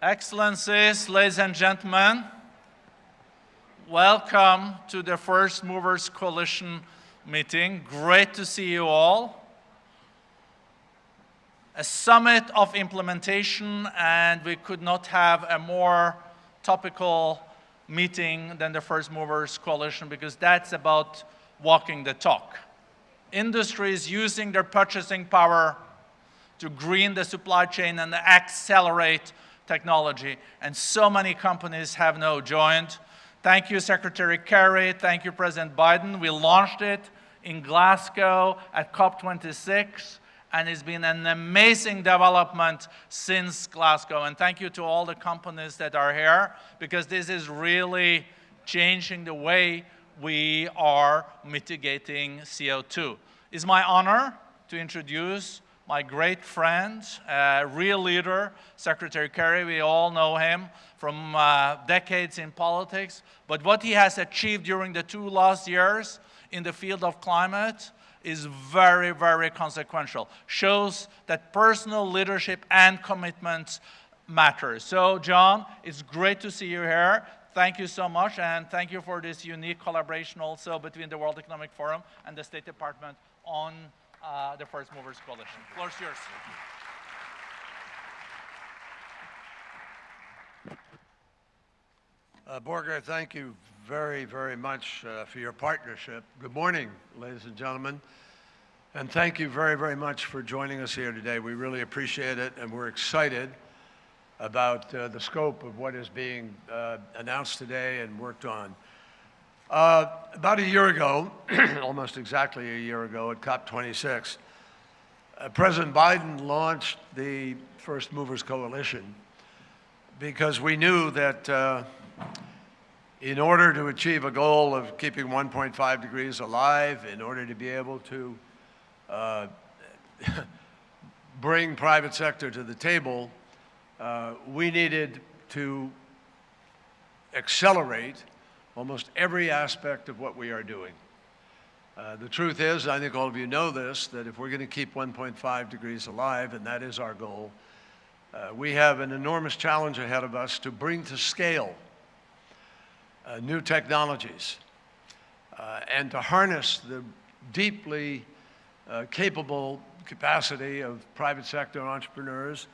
Excellencies, ladies and gentlemen, welcome to the First Movers Coalition meeting. Great to see you all. A summit of implementation, and we could not have a more topical meeting than the First Movers Coalition, because that's about walking the talk. Industries using their purchasing power to green the supply chain and accelerate technology, and so many companies have now joined. Thank you, Secretary Kerry. Thank you, President Biden. We launched it in Glasgow at COP26, and it's been an amazing development since Glasgow. And thank you to all the companies that are here, because this is really changing the way we are mitigating CO2. It's my honor to introduce my great friend, real leader, Secretary Kerry. We all know him from decades in politics. But what he has achieved during the 2 last years in the field of climate is very, very consequential. Shows that personal leadership and commitment matter. So, John, it's great to see you here. Thank you so much, and thank you for this unique collaboration also between the World Economic Forum and the State Department on the First Movers Coalition. The floor is yours. Borger, thank you very, very much for your partnership. Good morning, ladies and gentlemen. And thank you very, very much for joining us here today. We really appreciate it, and we're excited about the scope of what is being announced today and worked on. About a year ago, almost exactly a year ago at COP26, President Biden launched the First Movers Coalition because we knew that in order to achieve a goal of keeping 1.5 degrees alive, in order to be able to bring private sector to the table, we needed to accelerate almost every aspect of what we are doing. The truth is, I think all of you know this, that if we're going to keep 1.5 degrees alive, and that is our goal, we have an enormous challenge ahead of us to bring to scale new technologies and to harness the deeply capable capacity of private sector entrepreneurs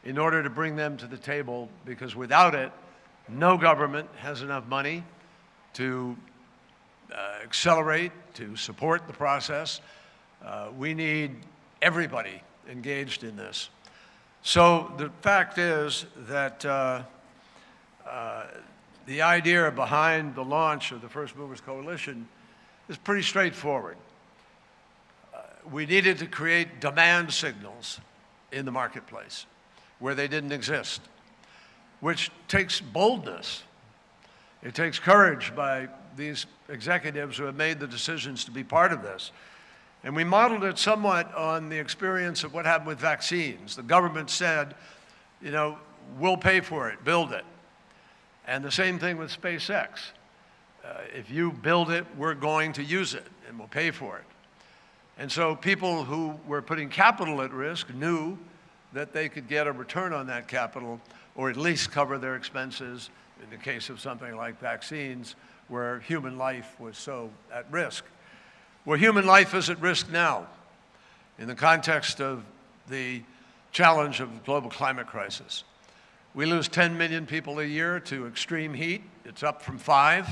in order to bring them to the table, because without it, no government has enough money to accelerate, to support the process. We need everybody engaged in this. So the fact is that the idea behind the launch of the First Movers Coalition is pretty straightforward. We needed to create demand signals in the marketplace where they didn't exist, which takes boldness. It takes courage by these executives who have made the decisions to be part of this. And we modeled it somewhat on the experience of what happened with vaccines. The government said, you know, we'll pay for it, build it. And the same thing with SpaceX. If you build it, we're going to use it, and we'll pay for it. And so people who were putting capital at risk knew that they could get a return on that capital, or at least cover their expenses in the case of something like vaccines, where human life was so at risk. Well, human life is at risk now in the context of the challenge of the global climate crisis. We lose 10 million people a year to extreme heat. It's up from 5.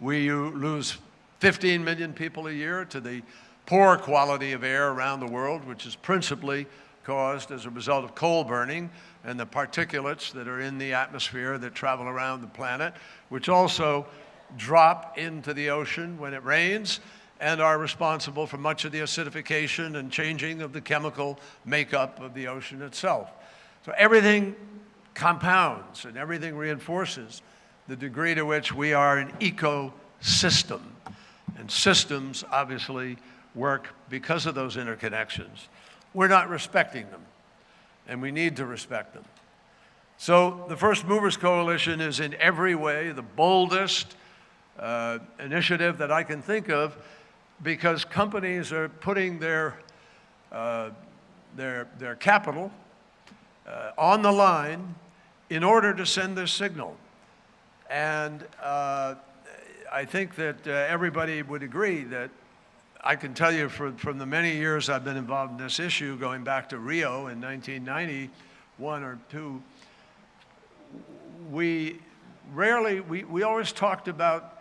We lose 15 million people a year to the poor quality of air around the world, which is principally caused as a result of coal burning and the particulates that are in the atmosphere that travel around the planet, which also drop into the ocean when it rains and are responsible for much of the acidification and changing of the chemical makeup of the ocean itself. So everything compounds and everything reinforces the degree to which we are an ecosystem. And systems obviously work because of those interconnections. We're not respecting them, and we need to respect them. So the First Movers Coalition is in every way the boldest initiative that I can think of, because companies are putting their capital on the line in order to send this signal. And I think that everybody would agree that I can tell you from the many years I've been involved in this issue, going back to Rio in 1991 or 2, we always talked about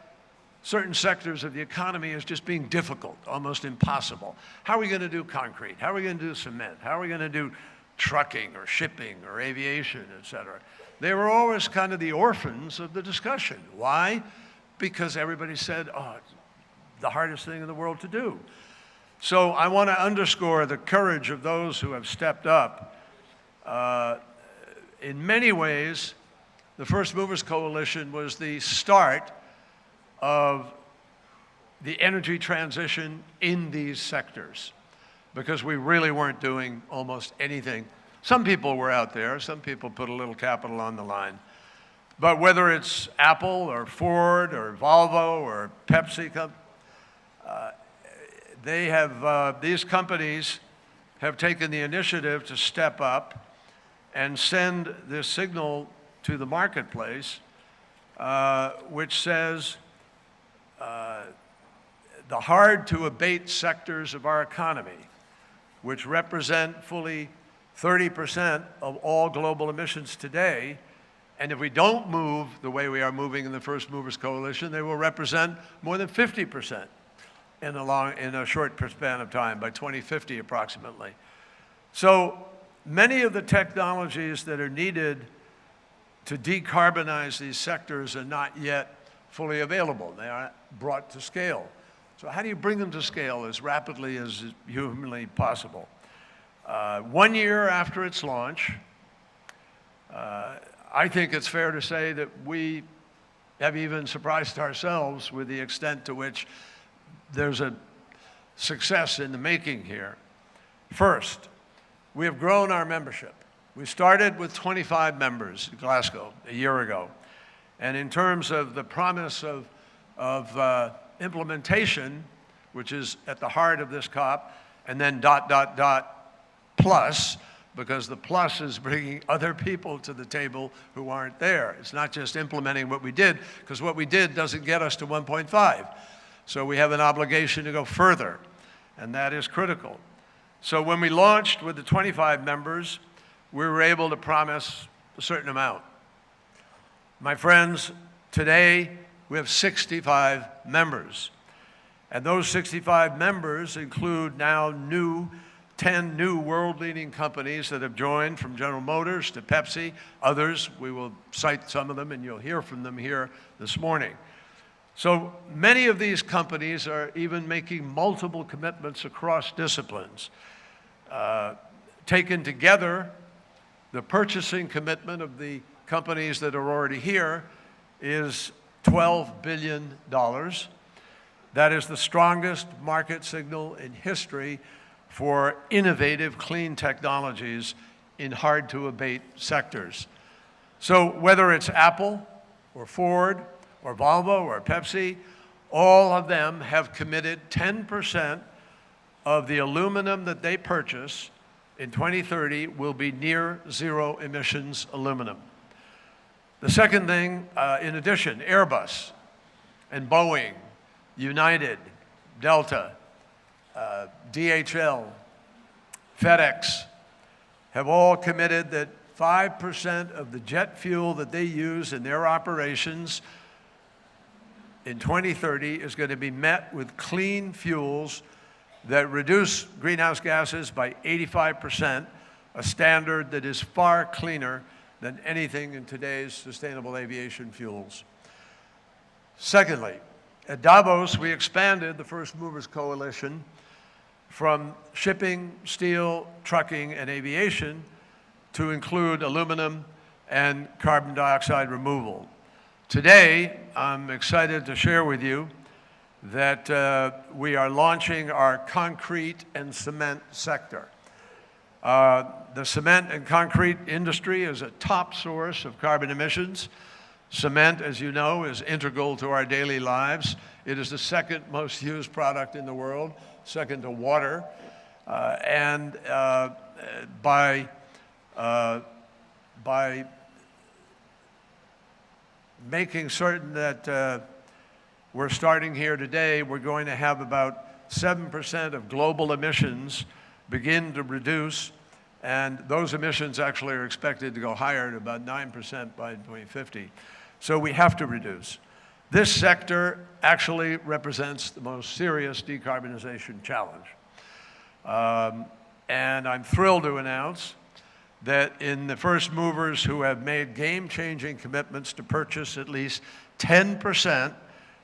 certain sectors of the economy as just being difficult, almost impossible. How are we going to do concrete? How are we going to do cement? How are we going to do trucking or shipping or aviation, et cetera? They were always kind of the orphans of the discussion. Why? Because everybody said, oh, it's the hardest thing in the world to do. So I want to underscore the courage of those who have stepped up. In many ways, the First Movers Coalition was the start of the energy transition in these sectors, because we really weren't doing almost anything. Some people were out there, some people put a little capital on the line. But whether it's Apple or Ford or Volvo or Pepsi, these companies have taken the initiative to step up and send this signal to the marketplace, which says the hard-to-abate sectors of our economy, which represent fully 30% of all global emissions today, and if we don't move the way we are moving in the First Movers Coalition, they will represent more than 50% in a short span of time, by 2050 approximately. So many of the technologies that are needed to decarbonize these sectors are not yet fully available. They aren't brought to scale. So how do you bring them to scale as rapidly as humanly possible? 1 year after its launch, I think it's fair to say that we have even surprised ourselves with the extent to which there's a success in the making here. First, we have grown our membership. We started with 25 members in Glasgow a year ago. And in terms of the promise of implementation, which is at the heart of this COP, and then ... plus, because the plus is bringing other people to the table who aren't there. It's not just implementing what we did, because what we did doesn't get us to 1.5. So we have an obligation to go further, and that is critical. So when we launched with the 25 members, we were able to promise a certain amount. My friends, today we have 65 members. And those 65 members include now 10 new world-leading companies that have joined, from General Motors to Pepsi, others. We will cite some of them, and you'll hear from them here this morning. So many of these companies are even making multiple commitments across disciplines. Taken together, the purchasing commitment of the companies that are already here is $12 billion. That is the strongest market signal in history for innovative, clean technologies in hard-to-abate sectors. So whether it's Apple or Ford or Volvo or Pepsi, all of them have committed 10% of the aluminum that they purchase in 2030 will be near zero emissions aluminum. The second thing, in addition, Airbus and Boeing, United, Delta, DHL, FedEx have all committed that 5% of the jet fuel that they use in their operations in 2030 is going to be met with clean fuels that reduce greenhouse gases by 85%, a standard that is far cleaner than anything in today's sustainable aviation fuels. Secondly, at Davos, we expanded the First Movers Coalition from shipping, steel, trucking, and aviation to include aluminum and carbon dioxide removal. Today, I'm excited to share with you that we are launching our concrete and cement sector. The cement and concrete industry is a top source of carbon emissions. Cement, as you know, is integral to our daily lives. It is the second most used product in the world, second to water. By making certain that we're starting here today, we're going to have about 7% of global emissions begin to reduce, and those emissions actually are expected to go higher to about 9% by 2050. So we have to reduce. This sector actually represents the most serious decarbonization challenge. And I'm thrilled to announce that in the first movers who have made game-changing commitments to purchase at least 10%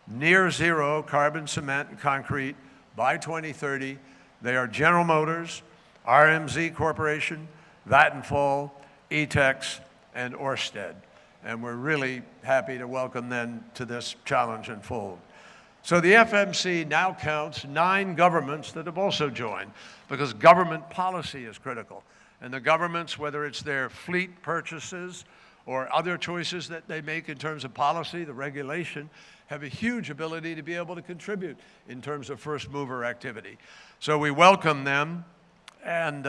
near-zero carbon cement and concrete by 2030, they are General Motors, RMZ Corporation, Vattenfall, ETEX, and Ørsted. And we're really happy to welcome them to this challenge and fold. So the FMC now counts 9 governments that have also joined, because government policy is critical. And the governments, whether it's their fleet purchases or other choices that they make in terms of policy, the regulation, have a huge ability to be able to contribute in terms of first mover activity. So we welcome them, and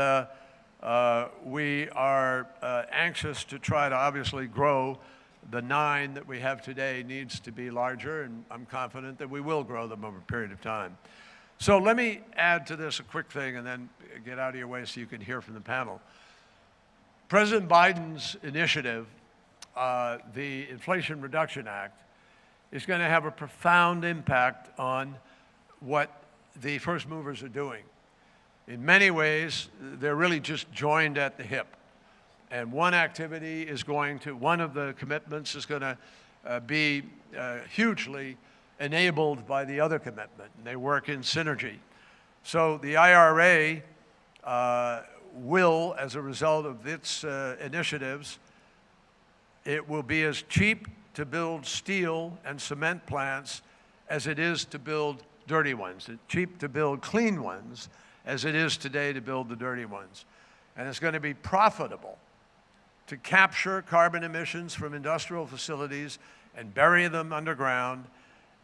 we are anxious to try to obviously grow. The 9 that we have today needs to be larger, and I'm confident that we will grow them over a period of time. So let me add to this a quick thing and then get out of your way so you can hear from the panel. President Biden's initiative, the Inflation Reduction Act, is going to have a profound impact on what the first movers are doing. In many ways, they're really just joined at the hip. And one activity is going to, one of the commitments is going to be hugely enabled by the other commitment, and they work in synergy. So the IRA will, as a result of its initiatives, it will be as cheap to build steel and cement plants as it is to build dirty ones. It's cheap to build clean ones as it is today to build the dirty ones. And it's going to be profitable to capture carbon emissions from industrial facilities and bury them underground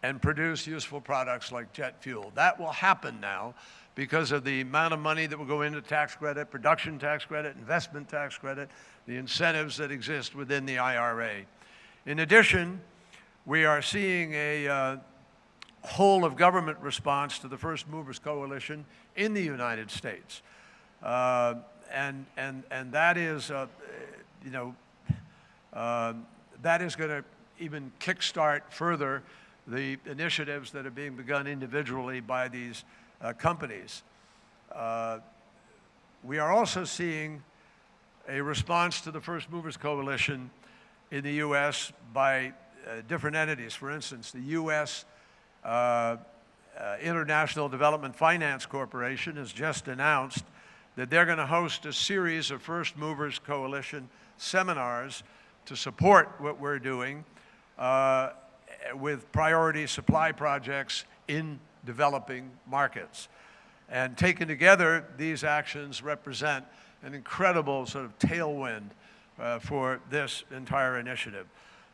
and produce useful products like jet fuel. That will happen now because of the amount of money that will go into tax credit, production tax credit, investment tax credit, the incentives that exist within the IRA. In addition, we are seeing a whole of government response to the First Movers Coalition in the United States. And that is, that is going to even kickstart further the initiatives that are being begun individually by these companies. We are also seeing a response to the First Movers Coalition in the U.S. by different entities. For instance, the U.S. International Development Finance Corporation has just announced that they're going to host a series of First Movers Coalition seminars to support what we're doing with priority supply projects in developing markets. And taken together, these actions represent an incredible sort of tailwind for this entire initiative.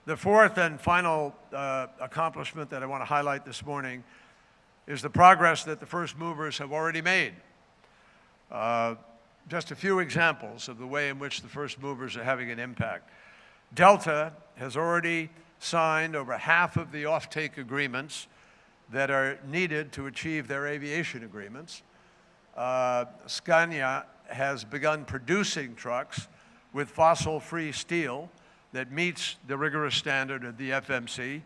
The fourth and final accomplishment that I want to highlight this morning is the progress that the first movers have already made. Just a few examples of the way in which the first movers are having an impact. Delta has already signed over half of the offtake agreements that are needed to achieve their aviation agreements. Scania has begun producing trucks with fossil-free steel that meets the rigorous standard of the FMC.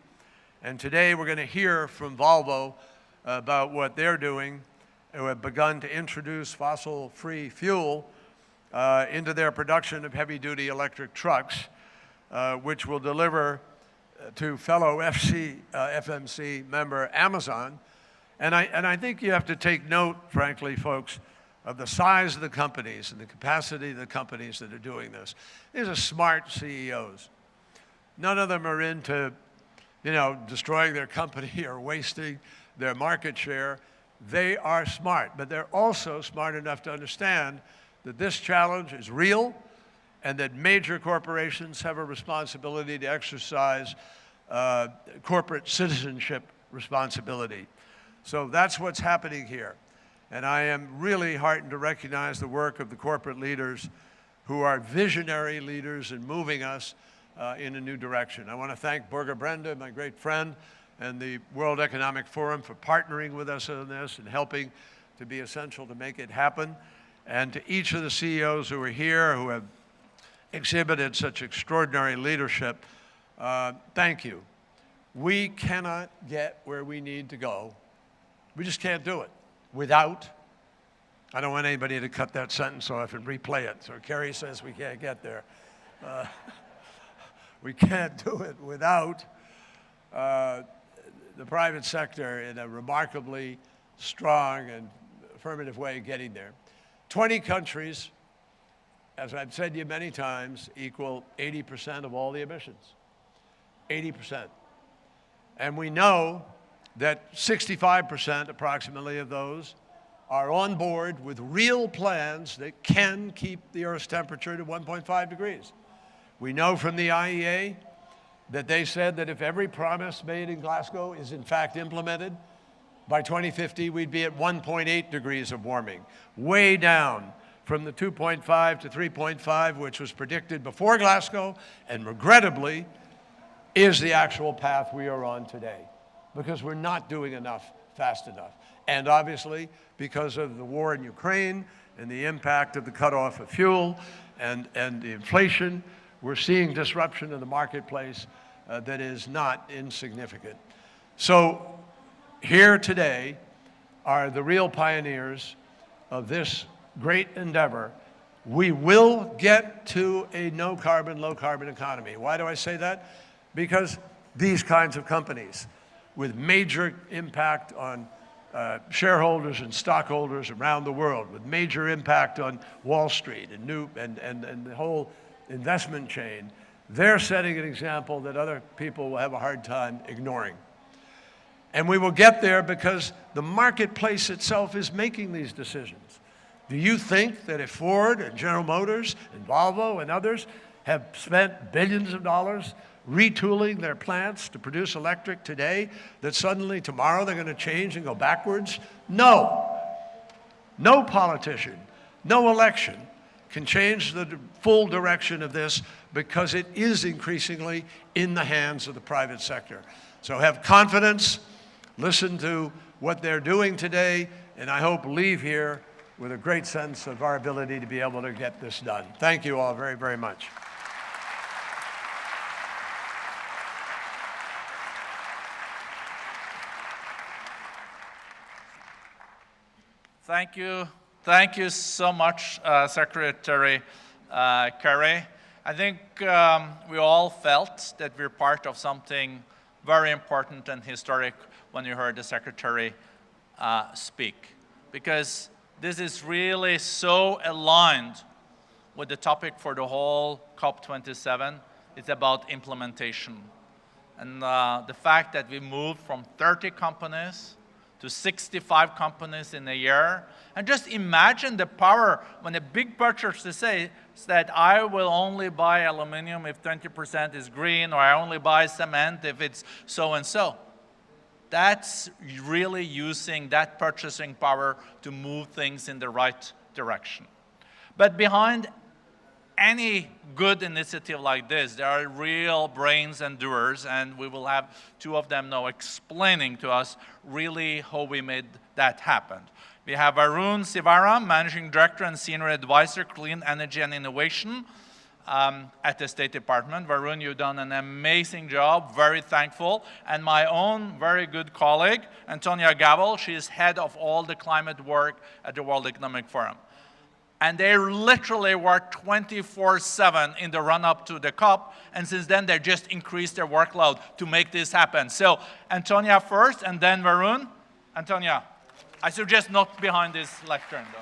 And today we're going to hear from Volvo about what they're doing, who have begun to introduce fossil-free fuel into their production of heavy-duty electric trucks, which will deliver to fellow FMC member Amazon. And I think you have to take note, frankly, folks, of the size of the companies and the capacity of the companies that are doing this. These are smart CEOs. None of them are into, destroying their company or wasting their market share. They are smart, but they're also smart enough to understand that this challenge is real and that major corporations have a responsibility to exercise corporate citizenship responsibility. So that's what's happening here. And I am really heartened to recognize the work of the corporate leaders who are visionary leaders in moving us in a new direction. I want to thank Brenda, my great friend, and the World Economic Forum for partnering with us on this and helping to be essential to make it happen. And to each of the CEOs who are here, who have exhibited such extraordinary leadership, thank you. We cannot get where we need to go. We just can't do it without, I don't want anybody to cut that sentence off and replay it. So Kerry says we can't get there. We can't do it without the private sector in a remarkably strong and affirmative way getting there. 20 countries, as I've said to you many times, equal 80% of all the emissions. 80%. And we know that 65% approximately of those are on board with real plans that can keep the Earth's temperature to 1.5 degrees. We know from the IEA that they said that if every promise made in Glasgow is in fact implemented, by 2050 we'd be at 1.8 degrees of warming, way down from the 2.5 to 3.5, which was predicted before Glasgow, and regrettably is the actual path we are on today, because we're not doing enough fast enough. And obviously, because of the war in Ukraine and the impact of the cutoff of fuel and the inflation, we're seeing disruption in the marketplace that is not insignificant. So here today are the real pioneers of this great endeavor. We will get to a no-carbon, low-carbon economy. Why do I say that? Because these kinds of companies with major impact on shareholders and stockholders around the world, with major impact on Wall Street and the whole investment chain, they're setting an example that other people will have a hard time ignoring. And we will get there because the marketplace itself is making these decisions. Do you think that if Ford and General Motors and Volvo and others have spent billions of dollars retooling their plants to produce electric today, that suddenly tomorrow they're going to change and go backwards? No. No politician, no election can change the full direction of this, because it is increasingly in the hands of the private sector. So have confidence, listen to what they're doing today, and I hope leave here with a great sense of our ability to be able to get this done. Thank you all very, very much. Thank you. Thank you so much, Secretary Kerry. I think we all felt that we're part of something very important and historic when you heard the Secretary speak, because this is really so aligned with the topic for the whole COP27. It's about implementation. And the fact that we moved from 30 companies to 65 companies in a year. And just imagine the power when a big purchaser says that I will only buy aluminum if 20% is green, or I only buy cement if it's so and so. That's really using that purchasing power to move things in the right direction. But behind any good initiative like this, there are real brains and doers, and we will have two of them now explaining to us really how we made that happen. We have Arun Sivaram, Managing Director and Senior Advisor, Clean Energy and Innovation at the State Department. Varun, you've done an amazing job, very thankful. And my own very good colleague, Antonia Gavel, she is head of all the climate work at the World Economic Forum. And they literally work 24/7 in the run-up to the COP, and since then they just increased their workload to make this happen. So Antonia first, and then Varun. Antonia, I suggest not behind this lectern, though.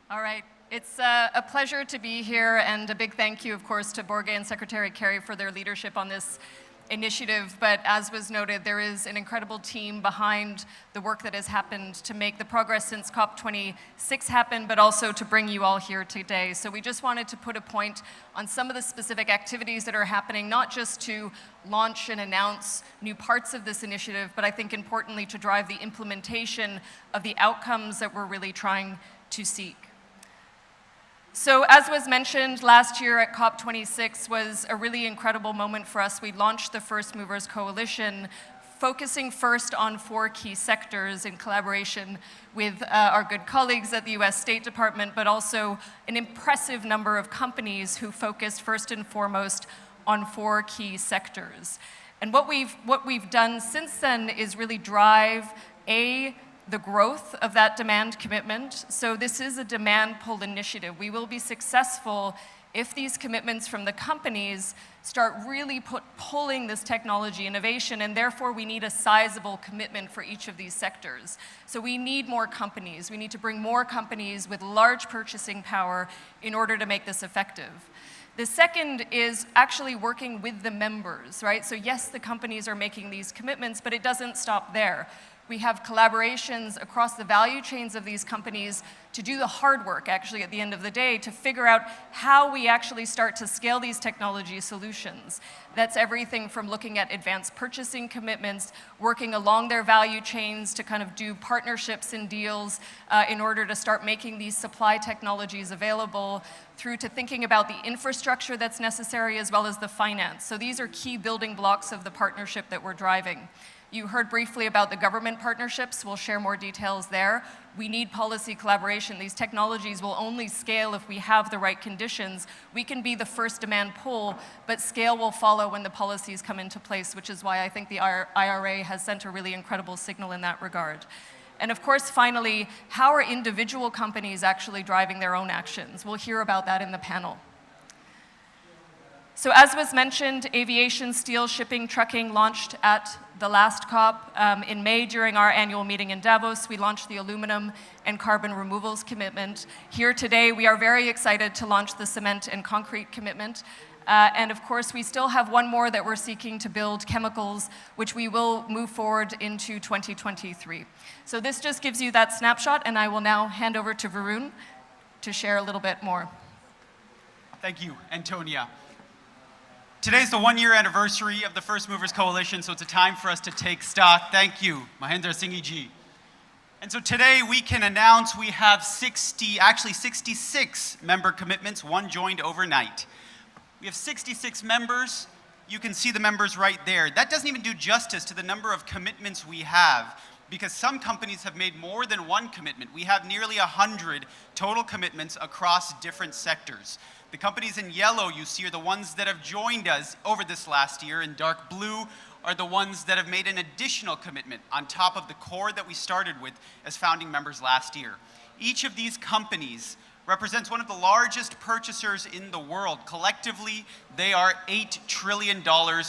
All right. It's a pleasure to be here, and a big thank you, of course, to Borge and Secretary Kerry for their leadership on this initiative, but as was noted, there is an incredible team behind the work that has happened to make the progress since COP26 happen, but also to bring you all here today. So we just wanted to put a point on some of the specific activities that are happening, not just to launch and announce new parts of this initiative, but I think importantly to drive the implementation of the outcomes that we're really trying to seek. So as was mentioned, last year at COP26 was a really incredible moment for us. We launched the First Movers Coalition, focusing first on 4 key sectors in collaboration with our good colleagues at the US State Department, but also an impressive number of companies who focused first and foremost on 4 key sectors. And what we've done since then is really drive the growth of that demand commitment. So this is a demand pull initiative. We will be successful if these commitments from the companies start really pulling this technology innovation, and therefore we need a sizable commitment for each of these sectors. So we need more companies. We need to bring more companies with large purchasing power in order to make this effective. The second is actually working with the members, right? So yes, the companies are making these commitments, but it doesn't stop there. We have collaborations across the value chains of these companies to do the hard work, actually, at the end of the day, to figure out how we actually start to scale these technology solutions. That's everything from looking at advanced purchasing commitments, working along their value chains to kind of do partnerships and deals in order to start making these supply technologies available, through to thinking about the infrastructure that's necessary as well as the finance. So these are key building blocks of the partnership that we're driving. You heard briefly about the government partnerships. We'll share more details there. We need policy collaboration. These technologies will only scale if we have the right conditions. We can be the first demand pull, but scale will follow when the policies come into place, which is why I think the IRA has sent a really incredible signal in that regard. And of course, finally, how are individual companies actually driving their own actions? We'll hear about that in the panel. So as was mentioned, aviation, steel, shipping, trucking launched at the last COP. In May, during our annual meeting in Davos, we launched the aluminum and carbon removals commitment. Here today, we are very excited to launch the cement and concrete commitment. And of course, we still have one more that we're seeking to build, chemicals, which we will move forward into 2023. So this just gives you that snapshot, and I will now hand over to Varun to share a little bit more. Thank you, Antonia. Today's the 1-year anniversary of the First Movers Coalition, so it's a time for us to take stock. Thank you, Mahendra Singhi ji. And so today we can announce we have 66 member commitments, one joined overnight. We have 66 members. You can see the members right there. That doesn't even do justice to the number of commitments we have, because some companies have made more than one commitment. We have nearly 100 total commitments across different sectors. The companies in yellow you see are the ones that have joined us over this last year. In dark blue are the ones that have made an additional commitment on top of the core that we started with as founding members last year. Each of these companies represents one of the largest purchasers in the world. Collectively, they are $8 trillion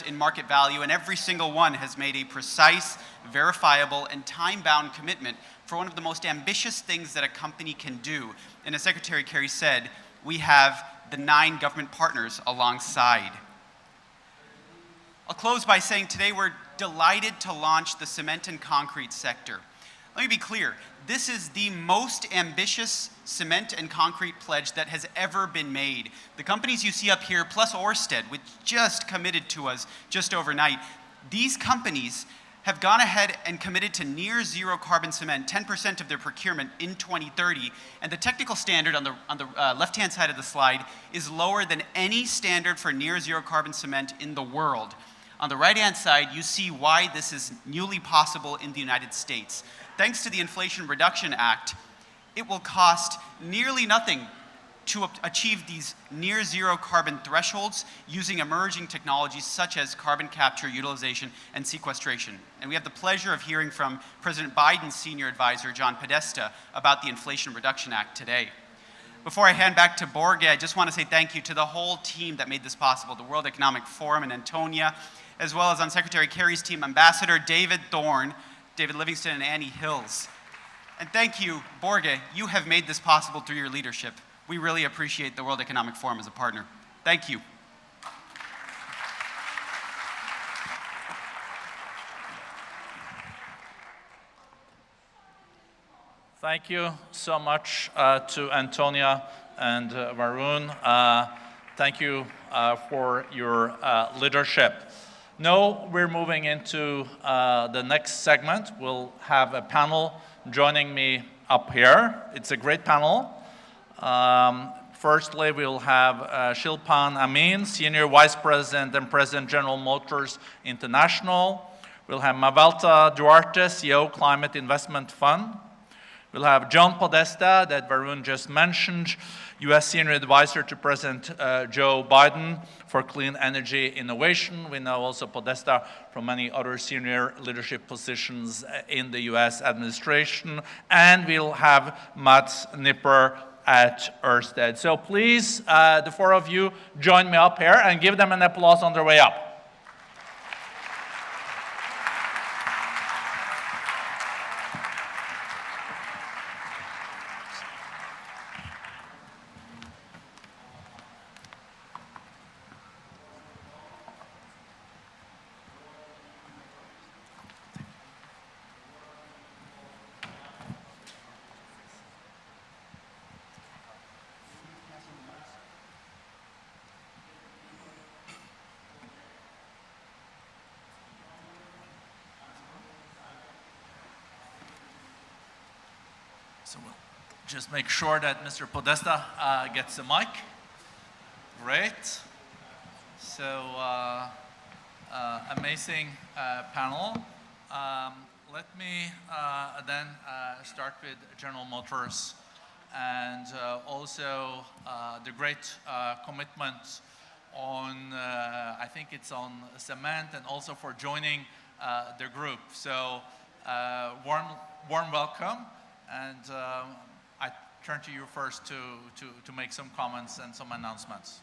in market value, and every single one has made a precise, verifiable, and time-bound commitment for one of the most ambitious things that a company can do. And as Secretary Kerry said, we have the 9 government partners alongside. I'll close by saying today we're delighted to launch the cement and concrete sector. Let me be clear, this is the most ambitious cement and concrete pledge that has ever been made. The companies you see up here, plus Ørsted, which just committed to us just overnight, these companies have gone ahead and committed to near zero carbon cement, 10% of their procurement in 2030. And the technical standard on the left-hand side of the slide is lower than any standard for near zero carbon cement in the world. On the right-hand side, you see why this is newly possible in the United States. Thanks to the Inflation Reduction Act, it will cost nearly nothing to achieve these near zero carbon thresholds using emerging technologies such as carbon capture, utilization, and sequestration. And we have the pleasure of hearing from President Biden's senior advisor, John Podesta, about the Inflation Reduction Act today. Before I hand back to Borge, I just want to say thank you to the whole team that made this possible, the World Economic Forum and Antonia, as well as on Secretary Kerry's team, Ambassador David Thorne, David Livingston, and Annie Hills. And thank you, Borge, you have made this possible through your leadership. We really appreciate the World Economic Forum as a partner. Thank you. Thank you so much to Antonia and Varun. Thank you for your leadership. Now we're moving into the next segment. We'll have a panel joining me up here. It's a great panel. Firstly, we'll have Shilpan Amin, Senior Vice President and President General Motors International. We'll have Mavalta Duarte, CEO, Climate Investment Fund. We'll have John Podesta, that Varun just mentioned, U.S. Senior Advisor to President Joe Biden for Clean Energy Innovation. We know also Podesta from many other senior leadership positions in the U.S. administration. And we'll have Mats Nipper at Ørsted. So please, the four of you, join me up here and give them an applause on their way up. So we'll just make sure that Mr. Podesta gets the mic. Great. So amazing panel. Let me then start with General Motors and also the great commitment on, I think it's on cement, and also for joining the group. So warm welcome. And I turn to you first to make some comments and some announcements.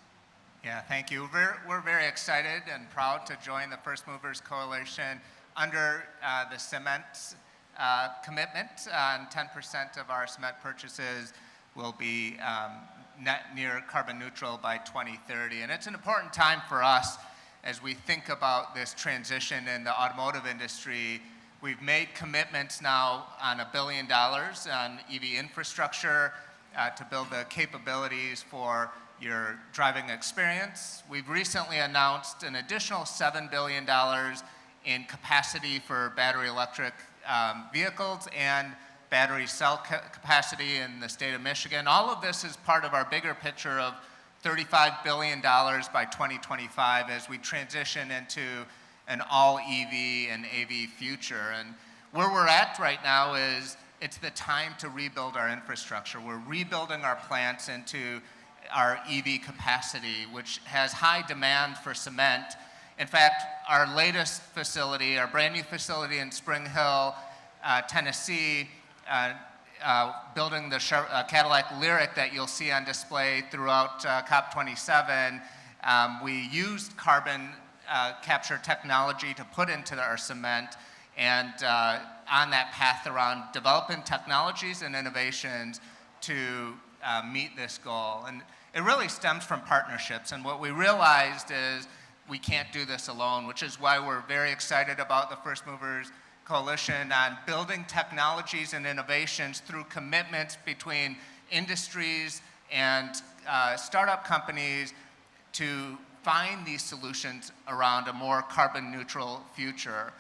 Yeah, thank you. We're very excited and proud to join the First Movers Coalition under the cement commitment. 10% of our cement purchases will be net near carbon neutral by 2030. And it's an important time for us as we think about this transition in the automotive industry. We've made commitments now on $1 billion on EV infrastructure to build the capabilities for your driving experience. We've recently announced an additional $7 billion in capacity for battery electric vehicles and battery cell capacity in the state of Michigan. All of this is part of our bigger picture of $35 billion by 2025 as we transition into an all EV and AV future. And where we're at right now is it's the time to rebuild our infrastructure. We're rebuilding our plants into our EV capacity, which has high demand for cement. In fact, our latest facility, our brand new facility in Spring Hill, Tennessee, building the Cadillac Lyric that you'll see on display throughout COP27, we used carbon capture technology to put into our cement, and on that path around developing technologies and innovations to meet this goal. And it really stems from partnerships, and what we realized is we can't do this alone, which is why we're very excited about the First Movers Coalition on building technologies and innovations through commitments between industries and startup companies to find these solutions around a more carbon neutral future.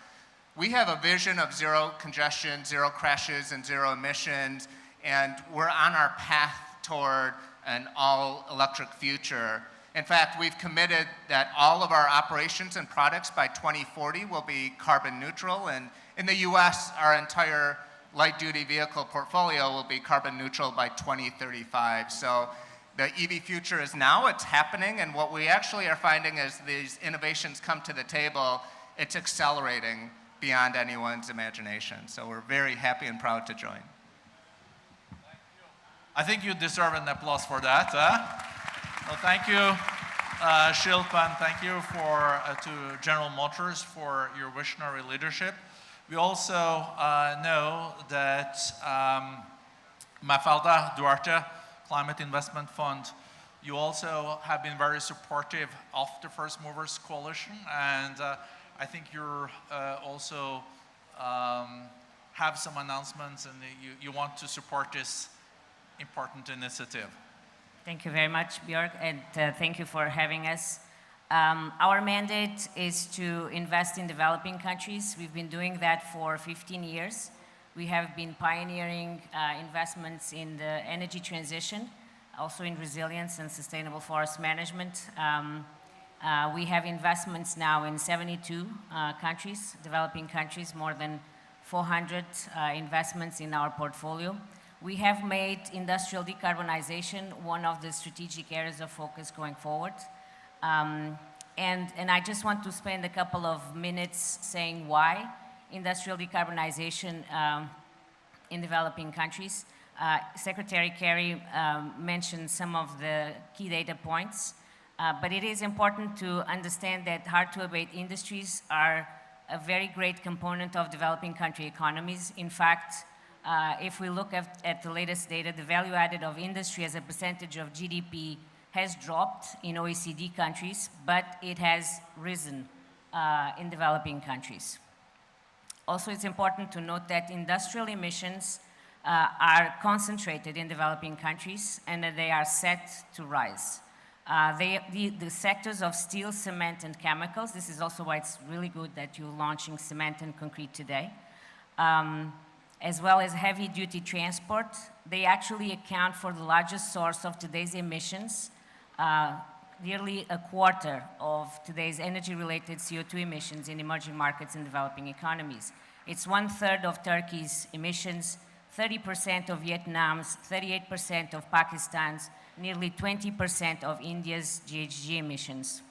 We have a vision of zero congestion, zero crashes, and zero emissions, and we're on our path toward an all electric future. In fact, we've committed that all of our operations and products by 2040 will be carbon neutral, and in the US, our entire light duty vehicle portfolio will be carbon neutral by 2035. So the EV future is now, it's happening, and what we actually are finding as these innovations come to the table, it's accelerating beyond anyone's imagination. So we're very happy and proud to join. Thank you. I think you deserve an applause for that. Well, thank you, Shilpan. Thank you to General Motors for your visionary leadership. We also know that Mafalda Duarte, Climate Investment Fund, you also have been very supportive of the First Movers Coalition, and I think you're also have some announcements and you want to support this important initiative. Thank you very much, Björk, and thank you for having us. Our mandate is to invest in developing countries. We've been doing that for 15 years. We have been pioneering investments in the energy transition, also in resilience and sustainable forest management. We have investments now in 72 countries, developing countries, more than 400 investments in our portfolio. We have made industrial decarbonization one of the strategic areas of focus going forward. And I just want to spend a couple of minutes saying why industrial decarbonization in developing countries. Secretary Kerry mentioned some of the key data points, but it is important to understand that hard-to-abate industries are a very great component of developing country economies. In fact, if we look at the latest data, the value added of industry as a percentage of GDP has dropped in OECD countries, but it has risen in developing countries. Also, it's important to note that industrial emissions are concentrated in developing countries and that they are set to rise. The sectors of steel, cement, and chemicals, this is also why it's really good that you're launching cement and concrete today, as well as heavy-duty transport, they actually account for the largest source of today's emissions, nearly a quarter of today's energy-related CO2 emissions in emerging markets and developing economies. It's 1/3 of Turkey's emissions, 30% of Vietnam's, 38% of Pakistan's, nearly 20% of India's GHG emissions.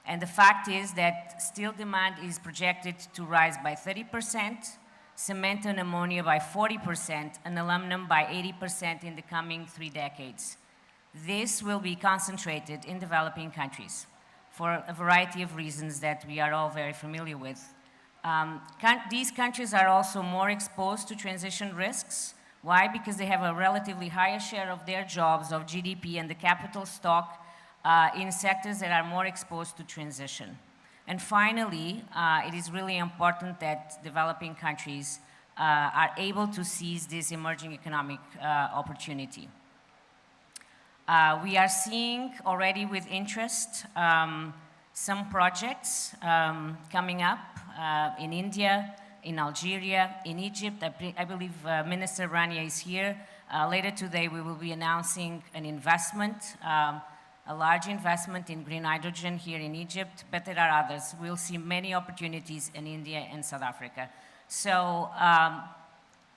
And the fact is that steel demand is projected to rise by 30%, cement and ammonia by 40%, and aluminum by 80% in the coming 3 decades. This will be concentrated in developing countries for a variety of reasons that we are all very familiar with. These countries are also more exposed to transition risks. Why? Because they have a relatively higher share of their jobs, of GDP, and the capital stock in sectors that are more exposed to transition. And finally, it is really important that developing countries are able to seize this emerging economic opportunity. We are seeing already with interest some projects coming up in India, in Algeria, in Egypt. I believe Minister Rania is here. Later today, we will be announcing an investment, a large investment in green hydrogen here in Egypt, but there are others. We'll see many opportunities in India and South Africa. So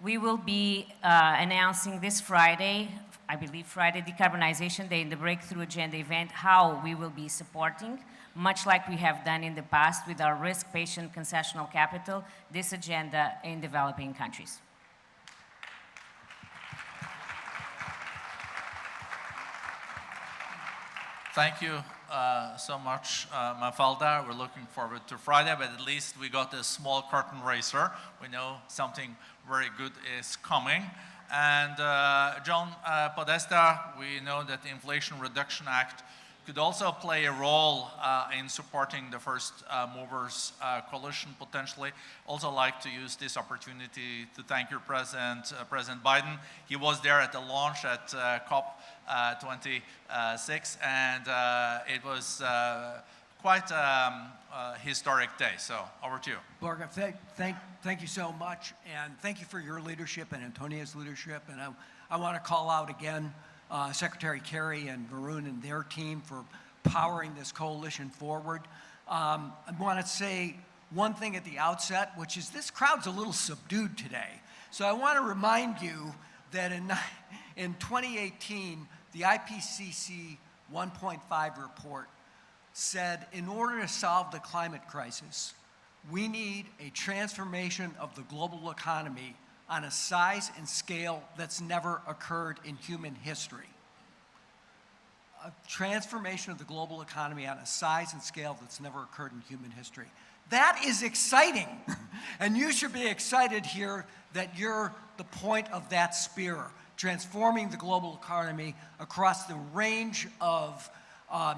we will be announcing this Friday, I believe Friday, Decarbonization Day in the Breakthrough Agenda event, how we will be supporting, much like we have done in the past with our risk-patient concessional capital, this agenda in developing countries. Thank you so much, Mafalda. We're looking forward to Friday, but at least we got a small curtain raiser. We know something very good is coming. And John Podesta, we know that the Inflation Reduction Act could also play a role in supporting the First Movers Coalition potentially. Also like to use this opportunity to thank your President, President Biden. He was there at the launch at COP26, and it was quite a historic day. So over to you. Borga, thank you so much, and thank you for your leadership and Antonia's leadership. And I want to call out again Secretary Kerry and Varun and their team for powering this coalition forward. I want to say one thing at the outset, which is this crowd's a little subdued today. So I want to remind you that in 2018, the IPCC 1.5 report said in order to solve the climate crisis, we need a transformation of the global economy on a size and scale that's never occurred in human history. A transformation of the global economy on a size and scale that's never occurred in human history. That is exciting. And you should be excited here that you're the point of that spear, transforming the global economy across the range of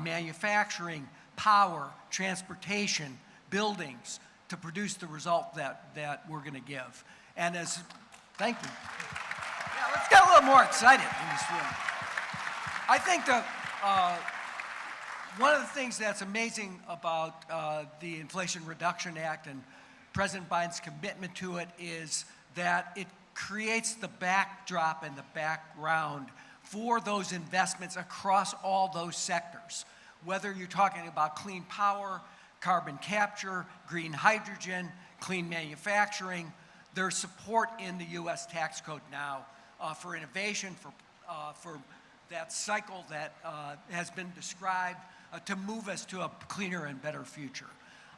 manufacturing, power, transportation, buildings to produce the result that we're going to give. And as, thank you. Yeah, let's get a little more excited in this room. I think that one of the things that's amazing about the Inflation Reduction Act and President Biden's commitment to it is that it creates the backdrop and the background for those investments across all those sectors. Whether you're talking about clean power, carbon capture, green hydrogen, clean manufacturing, there's support in the U.S. tax code now for innovation, for that cycle that has been described to move us to a cleaner and better future.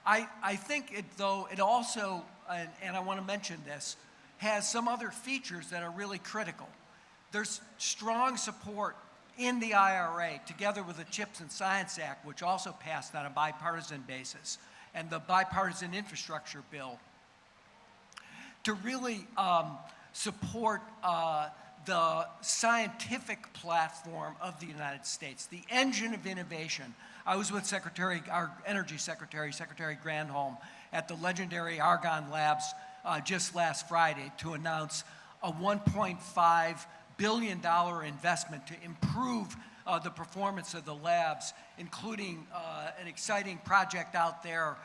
I think it also, and I want to mention this, has some other features that are really critical. There's strong support in the IRA, together with the CHIPS and Science Act, which also passed on a bipartisan basis, and the bipartisan infrastructure bill, to really support the scientific platform of the United States, the engine of innovation. I was with our Energy Secretary, Secretary Granholm, at the legendary Argonne Labs just last Friday to announce a $1.5 billion investment to improve the performance of the labs, including an exciting project out there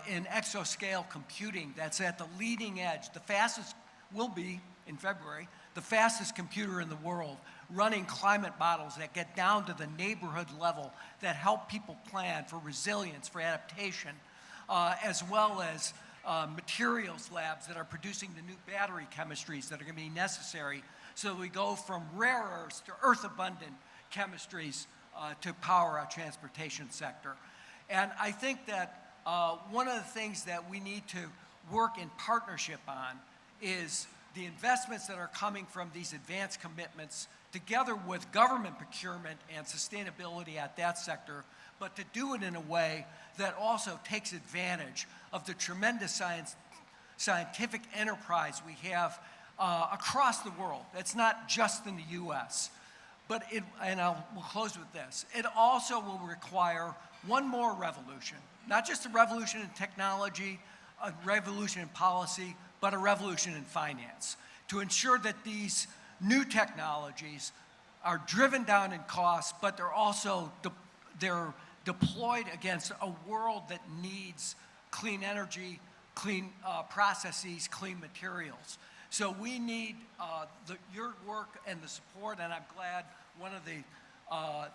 in exascale computing that's at the leading edge. The fastest will be, in February, the fastest computer in the world, running climate models that get down to the neighborhood level that help people plan for resilience, for adaptation, as well as materials labs that are producing the new battery chemistries that are going to be necessary so we go from rare earths to earth-abundant chemistries to power our transportation sector. And I think that one of the things that we need to work in partnership on is the investments that are coming from these advanced commitments together with government procurement and sustainability at that sector, but to do it in a way that also takes advantage of the tremendous scientific enterprise we have across the world. It's not just in the US, but we'll close with this. It also will require one more revolution, not just a revolution in technology, a revolution in policy, but a revolution in finance, to ensure that these new technologies are driven down in cost, but they're also they're deployed against a world that needs clean energy, clean processes, clean materials. So we need your work and the support, and I'm glad one of the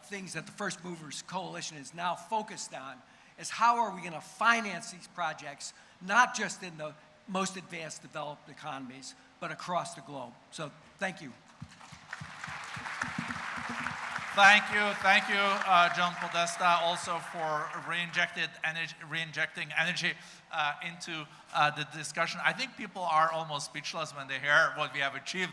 things that the First Movers Coalition is now focused on is how are we going to finance these projects, not just in the most advanced developed economies, but across the globe. So thank you. Thank you, John Podesta, also for reinjecting energy into the discussion. I think people are almost speechless when they hear what we have achieved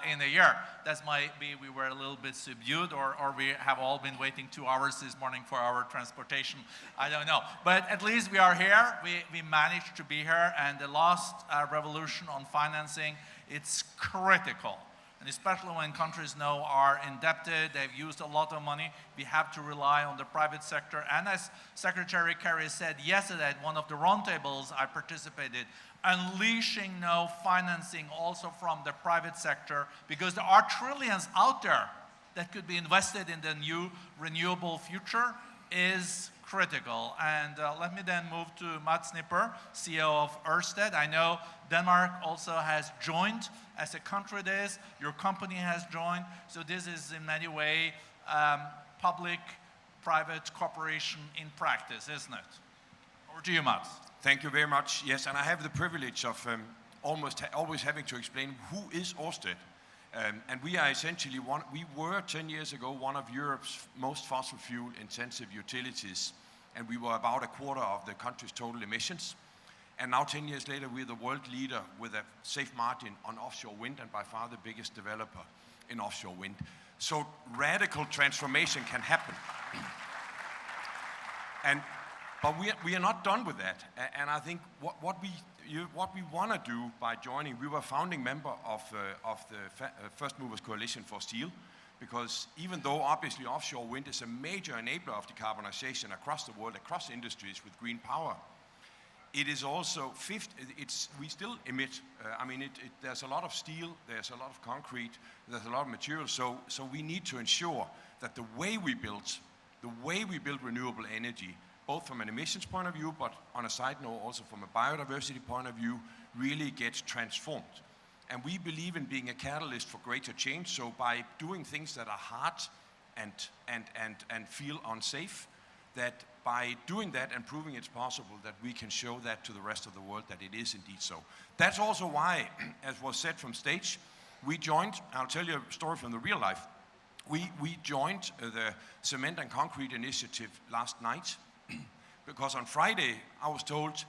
in a year. That might be we were a little bit subdued, or we have all been waiting 2 hours this morning for our transportation. I don't know. But at least we are here. We managed to be here, and the last revolution on financing, it's critical. And especially when countries now are indebted, they've used a lot of money, we have to rely on the private sector. And as Secretary Kerry said yesterday at one of the roundtables I participated, unleashing now financing also from the private sector, because there are trillions out there that could be invested in the new renewable future, is critical. And let me then move to Mats Nipper, CEO of Ørsted. I know Denmark also has joined as a country this. Your company has joined. So this is in many ways public-private cooperation in practice, isn't it? Over to you, Mats. Thank you very much. Yes, and I have the privilege of always having to explain who is Ørsted. And we are essentially we were 10 years ago one of Europe's most fossil fuel intensive utilities, and we were about a quarter of the country's total emissions. And now 10 years later, we're the world leader with a safe margin on offshore wind, and by far the biggest developer in offshore wind. So radical transformation can happen. But we are not done with that. And I think what we want to do by joining, we were a founding member of the First Movers Coalition for Steel, because even though obviously offshore wind is a major enabler of decarbonization across the world, across industries with green power, it is also we still emit. I mean, there's a lot of steel, there's a lot of concrete, there's a lot of material. So we need to ensure that the way we build renewable energy, both from an emissions point of view, but on a side note also from a biodiversity point of view, really gets transformed. And we believe in being a catalyst for greater change. So by doing things that are hard and feel unsafe, that by doing that and proving it's possible, that we can show that to the rest of the world that it is indeed so. That's also why, as was said from stage, we joined, I'll tell you a story from the real life. We joined the Cement and Concrete Initiative last night because on Friday I was told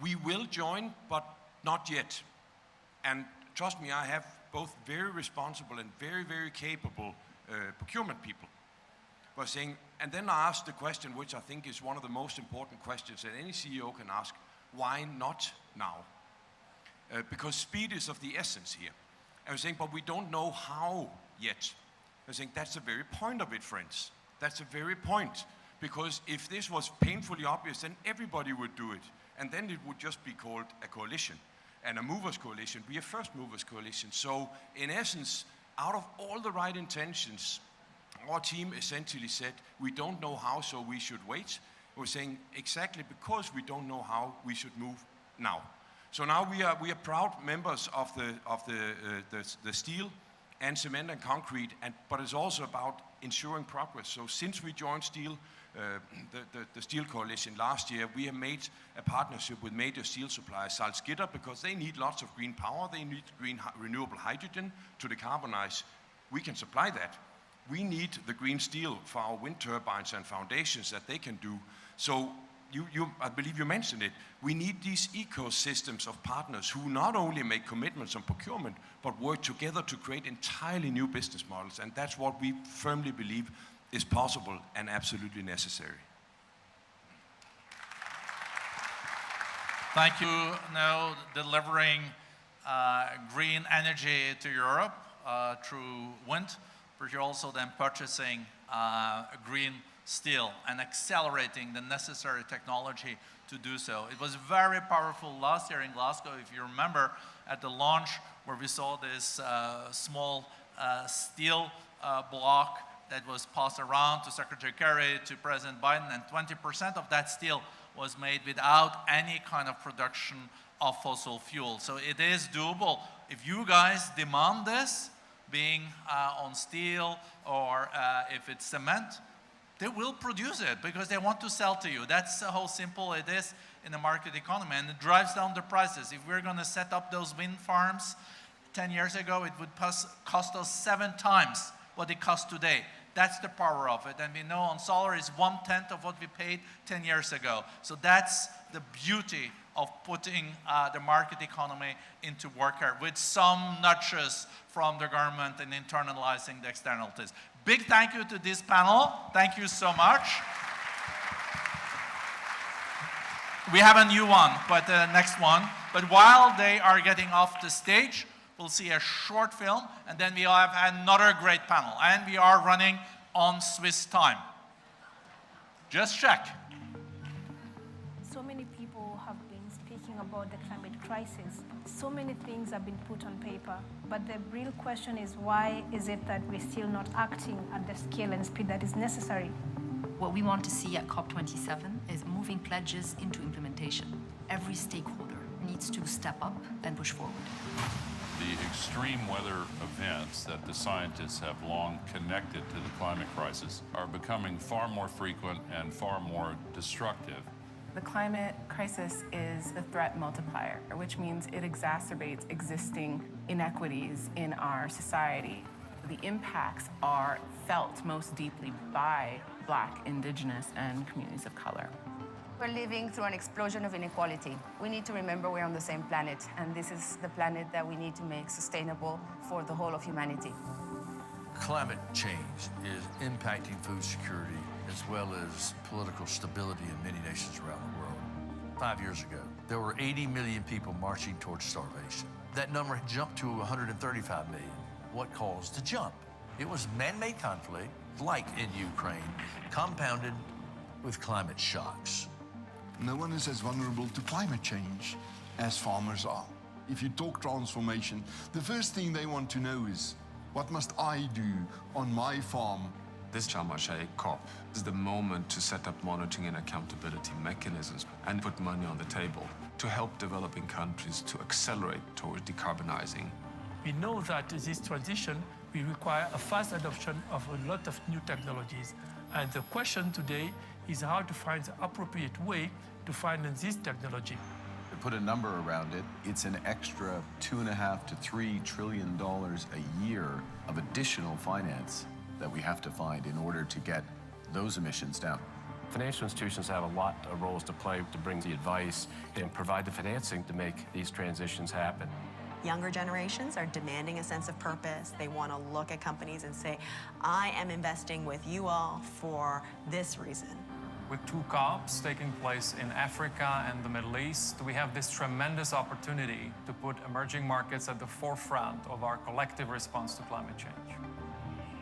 we will join, but not yet. And trust me, I have both very responsible and very, very capable procurement people. Was saying, and then I asked the question, which I think is one of the most important questions that any CEO can ask: why not now? Because speed is of the essence here. I was saying, but we don't know how yet. I was saying, that's the very point of it, friends. That's the very point. Because if this was painfully obvious, then everybody would do it. And then it would just be called a coalition. And a movers coalition, we are first movers coalition. So in essence, out of all the right intentions, our team essentially said, we don't know how, so we should wait. We're saying exactly because we don't know how, we should move now. So now we are proud members of the steel and cement and concrete, but it's also about ensuring progress. So since we joined steel, the Steel Coalition last year, we have made a partnership with major steel suppliers, Salzgitter, because they need lots of green power, they need green renewable hydrogen to decarbonize. We can supply that. We need the green steel for our wind turbines and foundations that they can do. So I believe you mentioned it. We need these ecosystems of partners who not only make commitments on procurement, but work together to create entirely new business models. And that's what we firmly believe is possible and absolutely necessary. Thank you. Now delivering green energy to Europe through wind, but you're also then purchasing green steel and accelerating the necessary technology to do so. It was very powerful last year in Glasgow, if you remember, at the launch where we saw this small steel block that was passed around to Secretary Kerry, to President Biden, and 20% of that steel was made without any kind of production of fossil fuel. So it is doable. If you guys demand this, being on steel or if it's cement, they will produce it because they want to sell to you. That's how simple it is in the market economy, and it drives down the prices. If we're going to set up those wind farms 10 years ago, it would cost us 7 times what it costs today. That's the power of it. And we know on solar is 1/10 of what we paid 10 years ago. So that's the beauty of putting the market economy into work here with some nudges from the government and internalizing the externalities. Big thank you to this panel. Thank you so much. We have a new one, but the next one. But while they are getting off the stage, we'll see a short film, and then we'll have another great panel. And we are running on Swiss time. Just check. So many people have been speaking about the climate crisis. So many things have been put on paper, but the real question is, why is it that we're still not acting at the scale and speed that is necessary? What we want to see at COP27 is moving pledges into implementation. Every stakeholder needs to step up and push forward. The extreme weather events that the scientists have long connected to the climate crisis are becoming far more frequent and far more destructive. The climate crisis is a threat multiplier, which means it exacerbates existing inequities in our society. The impacts are felt most deeply by Black, Indigenous, and communities of color. We're living through an explosion of inequality. We need to remember we're on the same planet, and this is the planet that we need to make sustainable for the whole of humanity. Climate change is impacting food security as well as political stability in many nations around the world. 5 years ago, there were 80 million people marching towards starvation. That number had jumped to 135 million. What caused the jump? It was man-made conflict, like in Ukraine, compounded with climate shocks. No one is as vulnerable to climate change as farmers are. If you talk transformation, the first thing they want to know is, what must I do on my farm? This Sharm el-Sheikh COP is the moment to set up monitoring and accountability mechanisms and put money on the table to help developing countries to accelerate towards decarbonizing. We know that this transition will require a fast adoption of a lot of new technologies. And the question today is how to find the appropriate way to finance this technology. To put a number around it, it's an extra $2.5 to $3 trillion a year of additional finance that we have to find in order to get those emissions down. Financial institutions have a lot of roles to play to bring the advice and provide the financing to make these transitions happen. Younger generations are demanding a sense of purpose. They want to look at companies and say, I am investing with you all for this reason. With 2 COPs taking place in Africa and the Middle East, we have this tremendous opportunity to put emerging markets at the forefront of our collective response to climate change.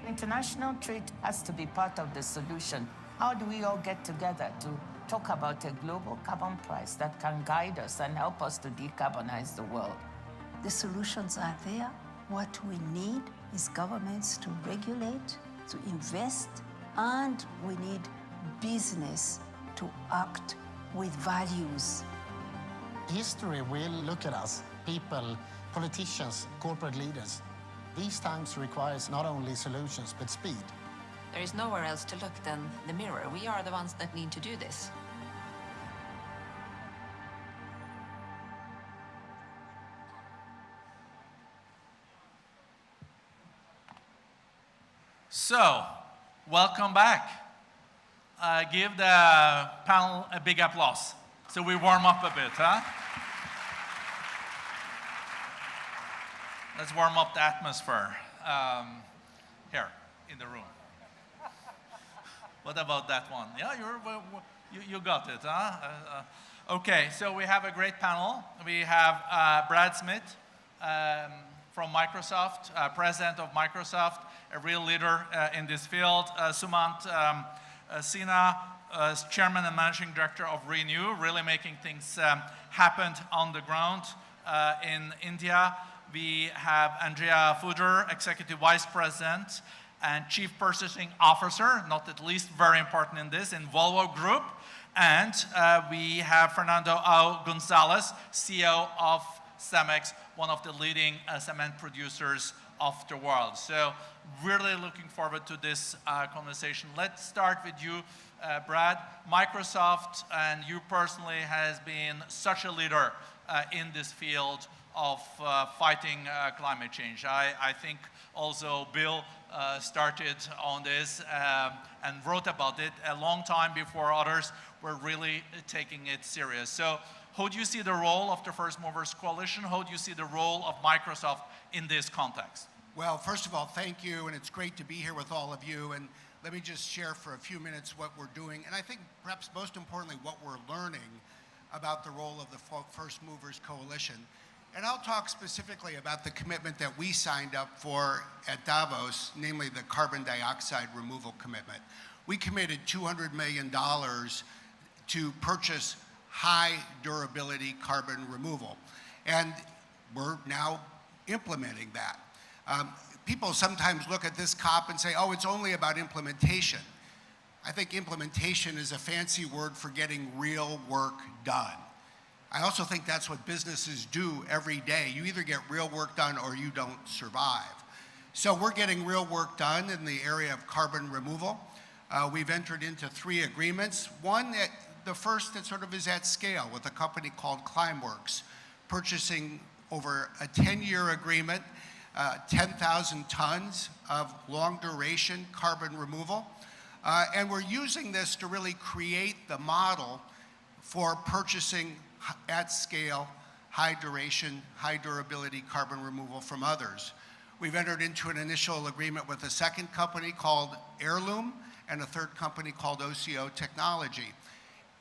International trade has to be part of the solution. How do we all get together to talk about a global carbon price that can guide us and help us to decarbonize the world? The solutions are there. What we need is governments to regulate, to invest, and we need business to act with values. History will look at us, people, politicians, corporate leaders. These times requires not only solutions, but speed. There is nowhere else to look than the mirror. We are the ones that need to do this. So, welcome back. Give the panel a big applause so we warm up a bit, huh? Let's warm up the atmosphere here in the room. What about that one? Yeah, you got it, huh? Okay, so we have a great panel. We have Brad Smith from Microsoft, president of Microsoft, a real leader in this field. Sumant Sinha, chairman and managing director of Renew, really making things happen on the ground in India. We have Andrea Fuder, executive vice president and chief purchasing officer, not at least very important in this, in Volvo Group. And we have Fernando O. Gonzalez, CEO of Cemex, one of the leading cement producers of the world. So really looking forward to this conversation. Let's start with you, Brad. Microsoft and you personally has been such a leader in this field of fighting climate change. I think also Bill started on this and wrote about it a long time before others were really taking it serious. So how do you see the role of the First Movers Coalition? How do you see the role of Microsoft in this context? Well, first of all, thank you, and it's great to be here with all of you. And let me just share for a few minutes what we're doing, and I think perhaps most importantly what we're learning about the role of the First Movers Coalition. And I'll talk specifically about the commitment that we signed up for at Davos, namely the carbon dioxide removal commitment. We committed $200 million to purchase high durability carbon removal. And we're now implementing that. People sometimes look at this COP and say, oh, it's only about implementation. I think implementation is a fancy word for getting real work done. I also think that's what businesses do every day. You either get real work done or you don't survive. So we're getting real work done in the area of carbon removal. We've entered into 3 agreements. One, the first that sort of is at scale with a company called Climeworks, purchasing over a 10-year agreement, 10,000 tons of long duration carbon removal. And we're using this to really create the model for purchasing at scale, high duration, high durability carbon removal from others. We've entered into an initial agreement with a second company called Heirloom and a third company called OCO Technology.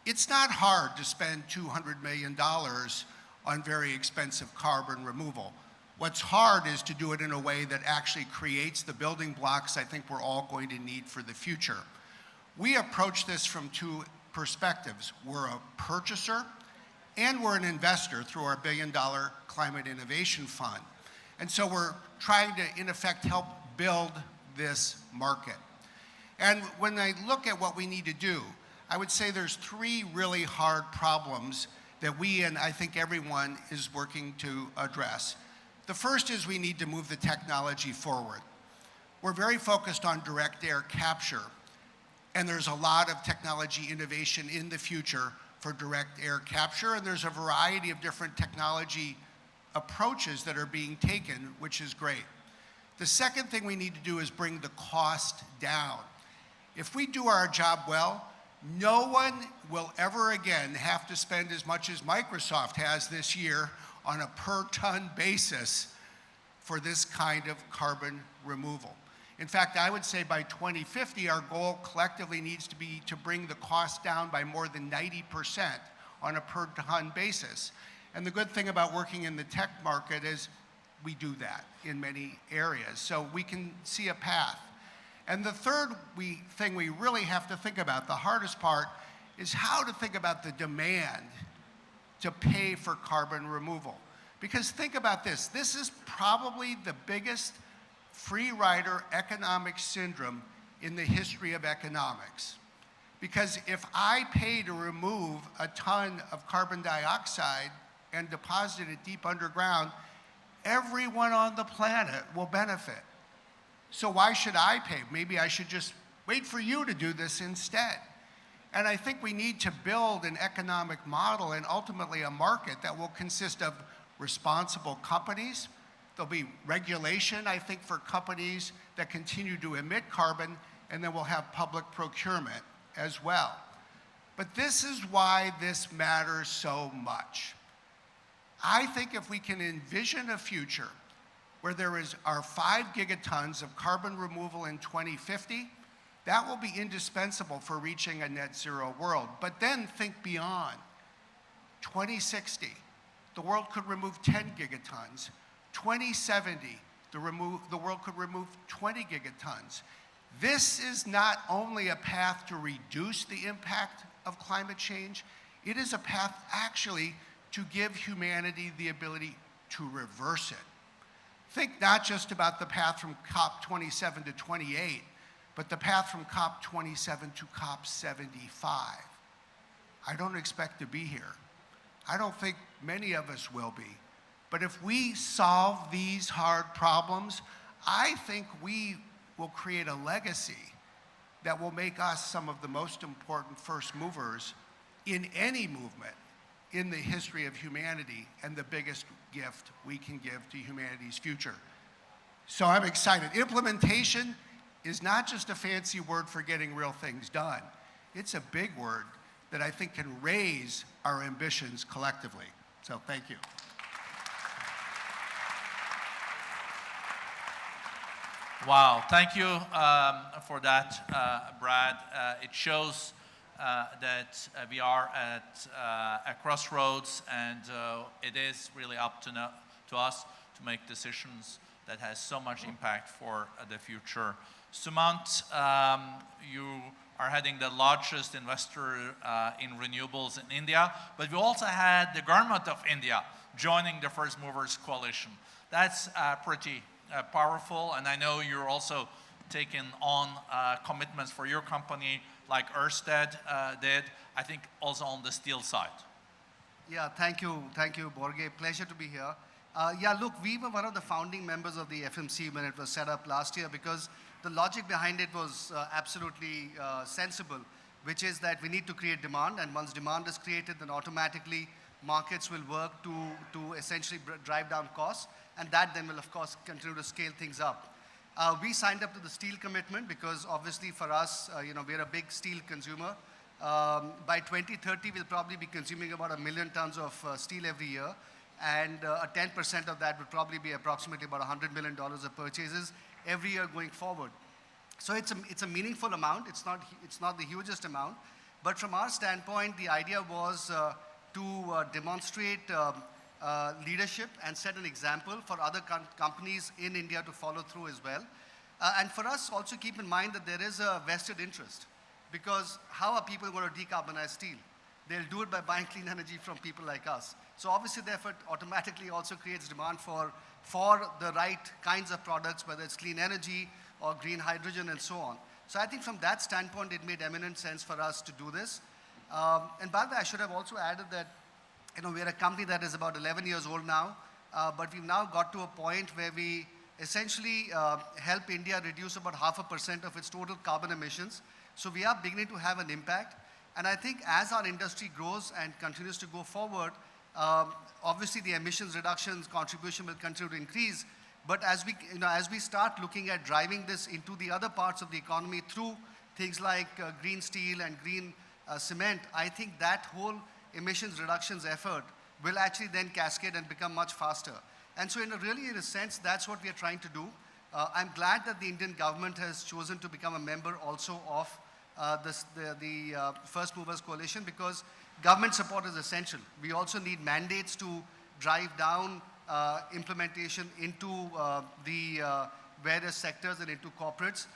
It's not hard to spend $200 million on very expensive carbon removal. What's hard is to do it in a way that actually creates the building blocks I think we're all going to need for the future. We approach this from 2 perspectives. We're a purchaser and we're an investor through our $1 billion Climate Innovation Fund. And so we're trying to, in effect, help build this market. And when I look at what we need to do, I would say there's three really hard problems that we and I think everyone is working to address. The first is we need to move the technology forward. We're very focused on direct air capture, and there's a lot of technology innovation in the future for direct air capture, and there's a variety of different technology approaches that are being taken, which is great. The second thing we need to do is bring the cost down. If we do our job well, no one will ever again have to spend as much as Microsoft has this year on a per ton basis for this kind of carbon removal. In fact, I would say by 2050, our goal collectively needs to be to bring the cost down by more than 90% on a per ton basis. And the good thing about working in the tech market is we do that in many areas. So we can see a path. And the third thing we really have to think about, the hardest part, is how to think about the demand to pay for carbon removal. Because think about this is probably the biggest free rider economic syndrome in the history of economics. Because if I pay to remove a ton of carbon dioxide and deposit it deep underground, everyone on the planet will benefit. So why should I pay? Maybe I should just wait for you to do this instead. And I think we need to build an economic model and ultimately a market that will consist of responsible companies. There'll be regulation, I think, for companies that continue to emit carbon, and then we'll have public procurement as well. But this is why this matters so much. I think if we can envision a future where there are 5 gigatons of carbon removal in 2050, that will be indispensable for reaching a net zero world. But then think beyond. 2060, the world could remove 10 gigatons. 2070, the world could remove 20 gigatons. This is not only a path to reduce the impact of climate change, it is a path actually to give humanity the ability to reverse it. Think not just about the path from COP27 to 28, but the path from COP27 to COP75. I don't expect to be here. I don't think many of us will be. But if we solve these hard problems, I think we will create a legacy that will make us some of the most important first movers in any movement in the history of humanity and the biggest gift we can give to humanity's future. So I'm excited. Implementation is not just a fancy word for getting real things done. It's a big word that I think can raise our ambitions collectively. So thank you. Wow, thank you for that, Brad. It shows that we are at a crossroads, and it is really up to us to make decisions that has so much impact for the future. Sumant, you are heading the largest investor in renewables in India, but we also had the government of India joining the First Movers Coalition. That's pretty powerful, and I know you're also taking on commitments for your company like Ørsted did, I think also on the steel side. Yeah, thank you, Borge. Pleasure to be here. Yeah, look, we were one of the founding members of the FMC when it was set up last year because the logic behind it was absolutely sensible, which is that we need to create demand, and once demand is created, then automatically markets will work to essentially drive down costs, and that then will, of course, continue to scale things up. We signed up to the steel commitment because obviously for us, we're a big steel consumer. By 2030, we'll probably be consuming about 1 million tons of steel every year, and 10% of that would probably be approximately about $100 million of purchases every year going forward. So it's a meaningful amount. It's not the hugest amount, but from our standpoint, the idea was to demonstrate leadership and set an example for other companies in India to follow through as well. And for us, also keep in mind that there is a vested interest, because how are people going to decarbonize steel? They'll do it by buying clean energy from people like us. So obviously, therefore, it automatically also creates demand for the right kinds of products, whether it's clean energy or green hydrogen and so on. So I think from that standpoint, it made eminent sense for us to do this. And by the way, I should have also added that, we're a company that is about 11 years old now, but we've now got to a point where we essentially help India reduce about 0.5% of its total carbon emissions. So we are beginning to have an impact. And I think as our industry grows and continues to go forward, obviously the emissions reductions contribution will continue to increase. But as we start looking at driving this into the other parts of the economy through things like green steel and green cement, I think that whole emissions reductions effort will actually then cascade and become much faster. And so in a sense, that's what we are trying to do. I'm glad that the Indian government has chosen to become a member also of the First Movers Coalition, because government support is essential. We also need mandates to drive down implementation into the various sectors and into corporates.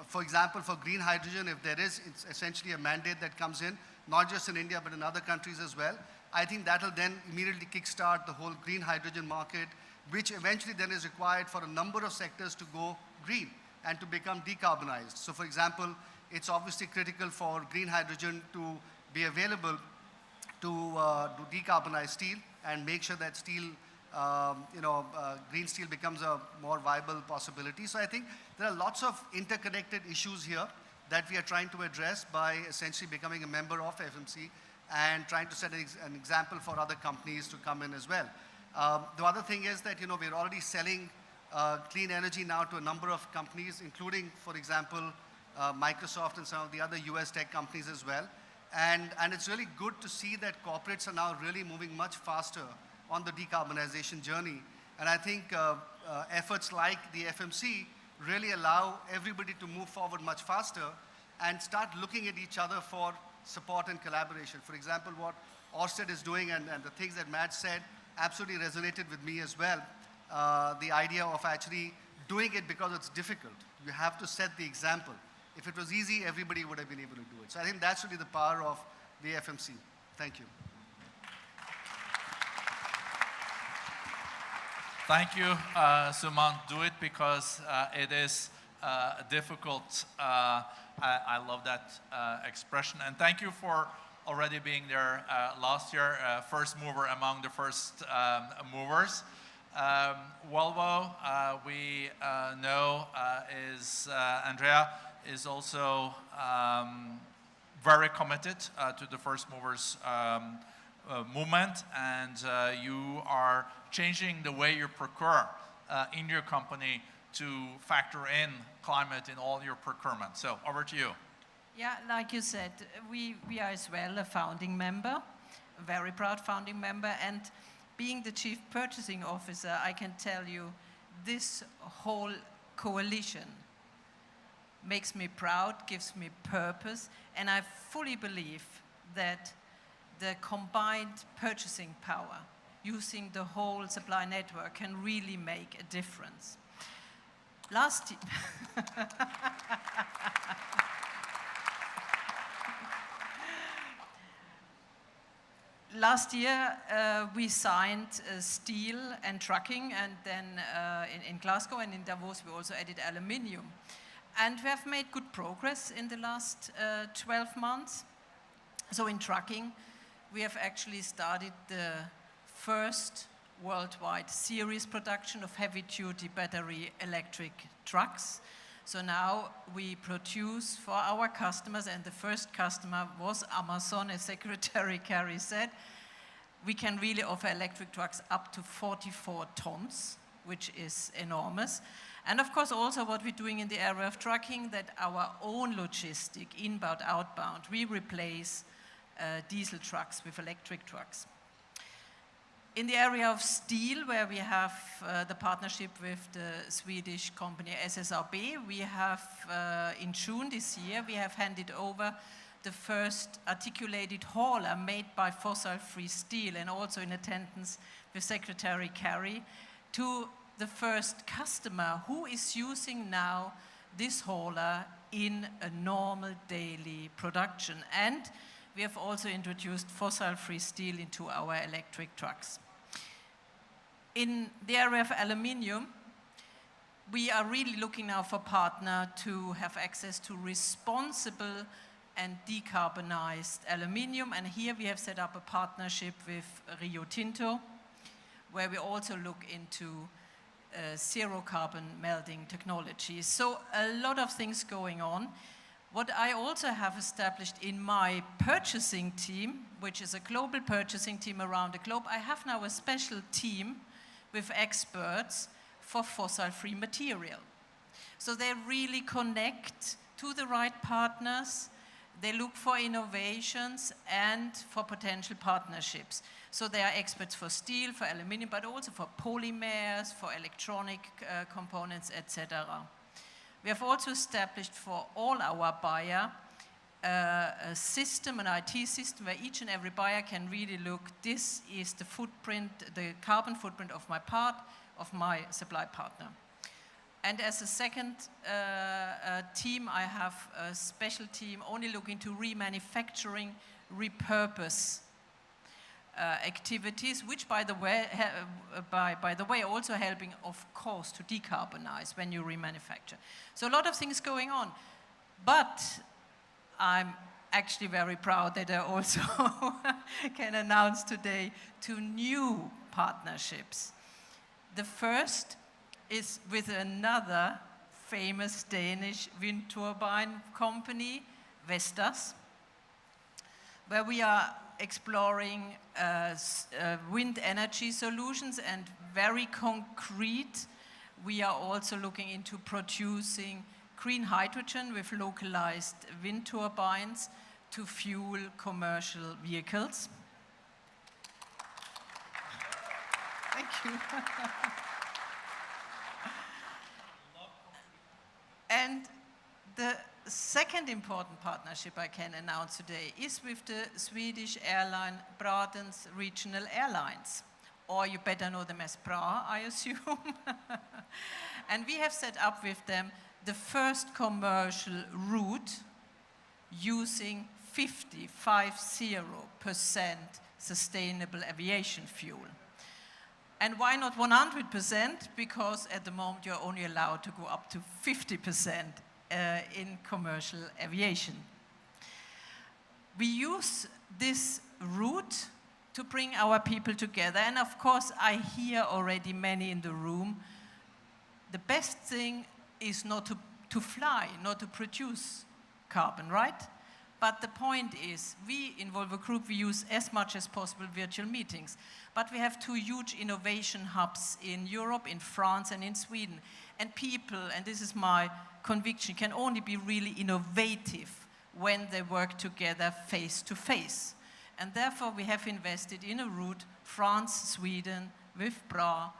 For example, for green hydrogen, if there is, it's essentially a mandate that comes in, not just in India, but in other countries as well. I think that will then immediately kickstart the whole green hydrogen market, which eventually then is required for a number of sectors to go green and to become decarbonized. So for example, it's obviously critical for green hydrogen to be available to decarbonize steel and make sure that steel, green steel becomes a more viable possibility. So I think there are lots of interconnected issues here that we are trying to address by essentially becoming a member of FMC and trying to set an example for other companies to come in as well. The other thing is that, we're already selling clean energy now to a number of companies, including, for example, Microsoft and some of the other US tech companies as well. And it's really good to see that corporates are now really moving much faster on the decarbonization journey. And I think efforts like the FMC really allow everybody to move forward much faster and start looking at each other for support and collaboration. For example, what Ørsted is doing and the things that Matt said absolutely resonated with me as well. The idea of actually doing it because it's difficult. You have to set the example. If it was easy, everybody would have been able to do it. So I think that's really the power of the FMC. Thank you. Thank you, Suman. Do it because it is difficult. I love that expression. And thank you for already being there last year, first mover among the first movers. Volvo, we know Andrea is also very committed to the first movers movement, and you are changing the way you procure in your company to factor in climate in all your procurement. So over to you. Yeah, like you said, we are as well a founding member, a very proud founding member, and being the Chief Purchasing Officer, I can tell you this whole coalition makes me proud, gives me purpose, and I fully believe that the combined purchasing power using the whole supply network can really make a difference. Last year, we signed steel and trucking, and then in Glasgow and in Davos, we also added aluminium. And we have made good progress in the last 12 months. So in trucking, we have actually started the first worldwide series production of heavy-duty battery electric trucks. So now we produce for our customers, and the first customer was Amazon, as Secretary Kerry said. We can really offer electric trucks up to 44 tons, which is enormous. And of course, also what we're doing in the area of trucking, that our own logistic, inbound, outbound, we replace diesel trucks with electric trucks. In the area of steel, where we have the partnership with the Swedish company SSAB, we have, in June this year, we have handed over the first articulated hauler made by fossil-free steel, and also in attendance with Secretary Kerry, to the first customer who is using now this hauler in a normal daily production. And we have also introduced fossil-free steel into our electric trucks. In the area of aluminium, we are really looking now for a partner to have access to responsible and decarbonized aluminium. And here we have set up a partnership with Rio Tinto, where we also look into zero carbon melting technologies. So a lot of things going on. What I also have established in my purchasing team, which is a global purchasing team around the globe, I have now a special team with experts for fossil-free material. So they really connect to the right partners, they look for innovations and for potential partnerships. So they are experts for steel, for aluminum, but also for polymers, for electronic components, etc. We have also established for all our buyer a system, an IT system, where each and every buyer can really look, this is the footprint, the carbon footprint of my part, of my supply partner. And as a second team, I have a special team only looking to remanufacturing, repurpose activities, which by the way also helping, of course, to decarbonize when you remanufacture. So a lot of things going on, but I'm actually very proud that I also can announce today 2 new partnerships. The first is with another famous Danish wind turbine company, Vestas, where we are exploring wind energy solutions, and very concrete, we are also looking into producing green hydrogen with localized wind turbines to fuel commercial vehicles. Thank you. And the second important partnership I can announce today is with the Swedish airline Braden's Regional Airlines, or you better know them as BRA, I assume. And we have set up with them the first commercial route using 50% sustainable aviation fuel. And why not 100%? Because at the moment you're only allowed to go up to 50% in commercial aviation. We use this route to bring our people together. And of course, I hear already many in the room, the best thing is not to fly, not to produce carbon, right? But the point is, we in Volvo Group, we use as much as possible virtual meetings. But we have 2 huge innovation hubs in Europe, in France and in Sweden. And people, and this is my conviction, can only be really innovative when they work together face to face. And therefore we have invested in a route, France-Sweden, with BRA,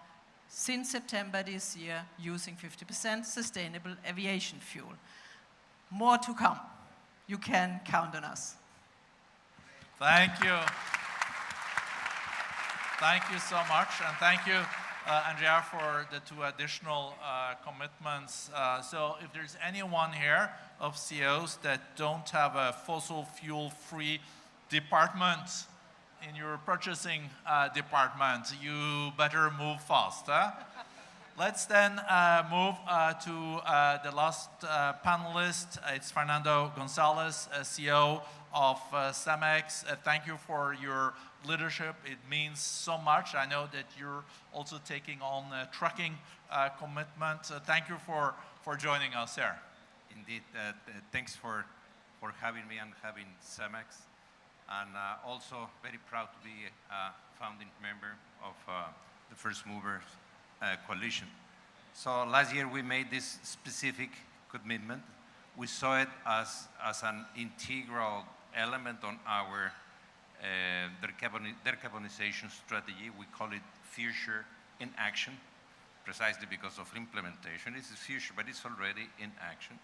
since September this year, using 50% sustainable aviation fuel. More to come. You can count on us. Thank you. Thank you so much, and thank you, Andrea, for the 2 additional commitments. So if there's anyone here of CEOs that don't have a fossil fuel-free department in your purchasing department, you better move fast. Let's then move to the last panelist. It's Fernando Gonzalez, CEO of Cemex. Thank you for your leadership. It means so much. I know that you're also taking on a trucking commitment. Thank you for joining us here. Indeed, thanks for having me and having Cemex. And also very proud to be a founding member of the First Movers Coalition. So last year we made this specific commitment. We saw it as an integral element on our decarbonization strategy. We call it Future in Action, precisely because of implementation. This is future, but it's already in action.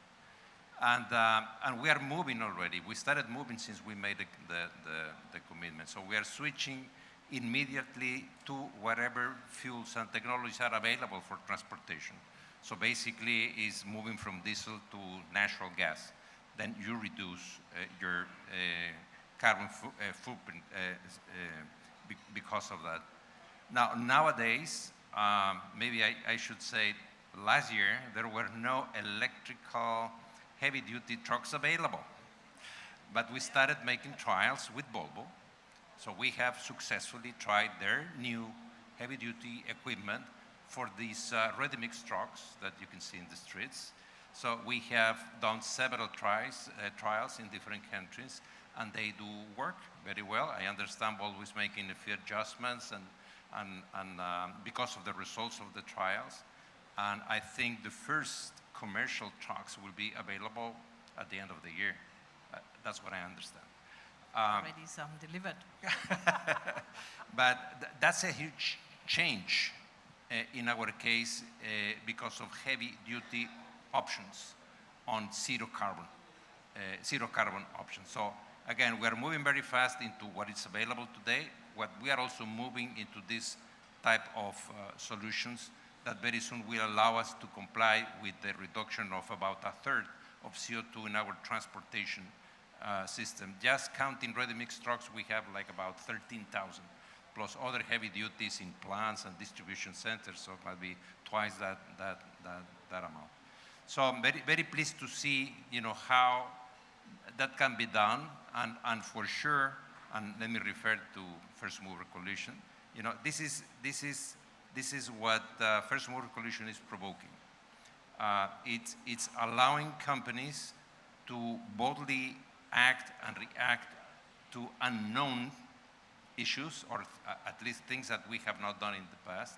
And we are moving already. We started moving since we made the commitment. So we are switching immediately to whatever fuels and technologies are available for transportation. So basically, it's moving from diesel to natural gas. Then you reduce your carbon footprint because of that. Now, nowadays, maybe I should say, last year, there were no electrical heavy-duty trucks available. But we started making trials with Volvo. So we have successfully tried their new heavy-duty equipment for these ready-mix trucks that you can see in the streets. So we have done several trials in different countries, and they do work very well. I understand Volvo is making a few adjustments and because of the results of the trials. And I think the first commercial trucks will be available at the end of the year. That's what I understand. Already some delivered. But that's a huge change in our case because of heavy-duty options on zero carbon options. So again, we are moving very fast into what is available today. What we are also moving into this type of solutions that very soon will allow us to comply with the reduction of about a third of CO2 in our transportation system. Just counting ready-mix trucks, we have like about 13,000, plus other heavy duties in plants and distribution centers, so it might be twice that amount. So I'm very, very pleased to see, how that can be done, and for sure, and let me refer to First Mover Coalition. This is what First Mover Coalition is provoking. It's allowing companies to boldly act and react to unknown issues, or at least things that we have not done in the past.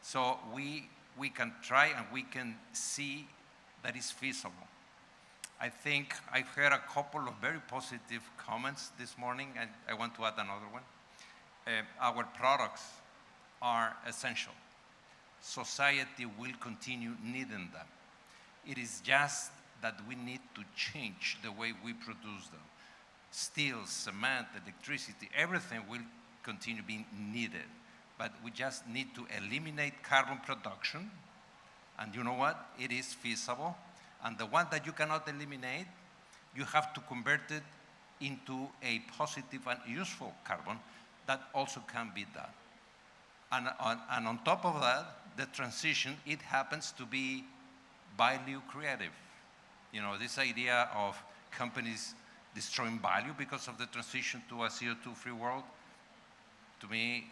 So we can try and we can see that it's feasible. I think I've heard a couple of very positive comments this morning, and I want to add another one. Our products are essential. Society will continue needing them. It is just that we need to change the way we produce them. Steel, cement, electricity, everything will continue being needed. But we just need to eliminate carbon production. And you know what? It is feasible. And the one that you cannot eliminate, you have to convert it into a positive and useful carbon that also can be done. And on top of that, the transition, it happens to be value creative. This idea of companies destroying value because of the transition to a CO2-free world, to me,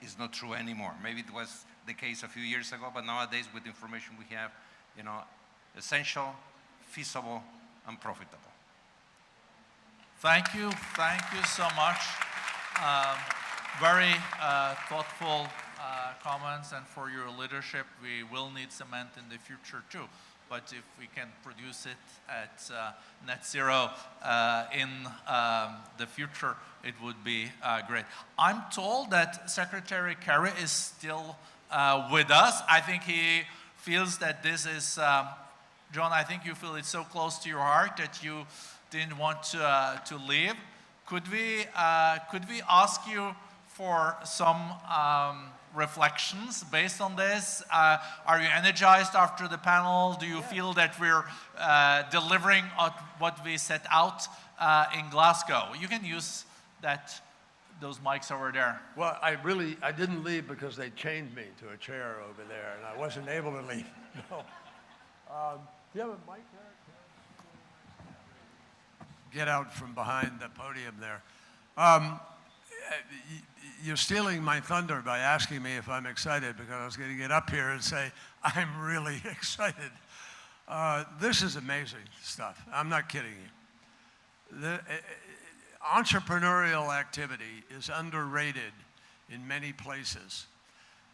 is not true anymore. Maybe it was the case a few years ago, but nowadays, with the information we have, essential, feasible, and profitable. Thank you so much. Very thoughtful comments, and for your leadership. We will need cement in the future too. But if we can produce it at net zero in the future, it would be great. I'm told that Secretary Kerry is still with us. I think he feels that this is, John, I think you feel it's so close to your heart that you didn't want to leave. Could we ask you for some reflections based on this? Are you energized after the panel? Do you feel that we're delivering on what we set out in Glasgow? You can use those mics over there. Well, I didn't leave because they chained me to a chair over there, and I wasn't able to leave. No. Do you have a mic there? Get out from behind the podium there. You're stealing my thunder by asking me if I'm excited, because I was going to get up here and say, I'm really excited. This is amazing stuff. I'm not kidding you. The entrepreneurial activity is underrated in many places.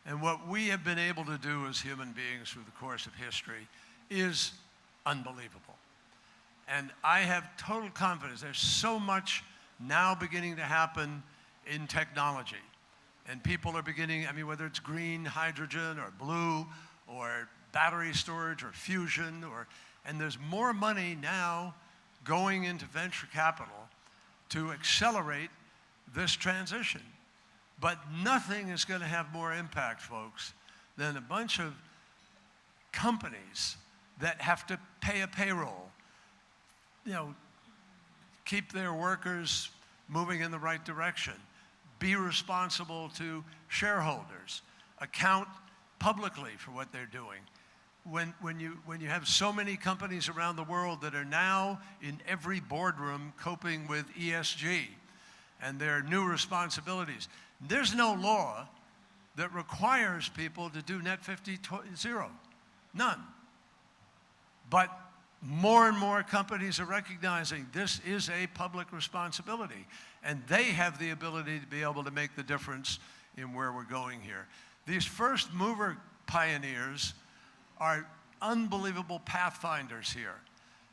And what we have been able to do as human beings through the course of history is unbelievable. And I have total confidence. There's so much now beginning to happen in technology. And people are beginning, whether it's green hydrogen or blue or battery storage or fusion, and there's more money now going into venture capital to accelerate this transition. But nothing is going to have more impact, folks, than a bunch of companies that have to pay a payroll, you know, keep their workers moving in the right direction, be responsible to shareholders, account publicly for what they're doing. When you have so many companies around the world that are now in every boardroom coping with ESG and their new responsibilities, there's no law that requires people to do net 50-0. None. But more and more companies are recognizing this is a public responsibility, and they have the ability to be able to make the difference in where we're going here. These first mover pioneers are unbelievable pathfinders here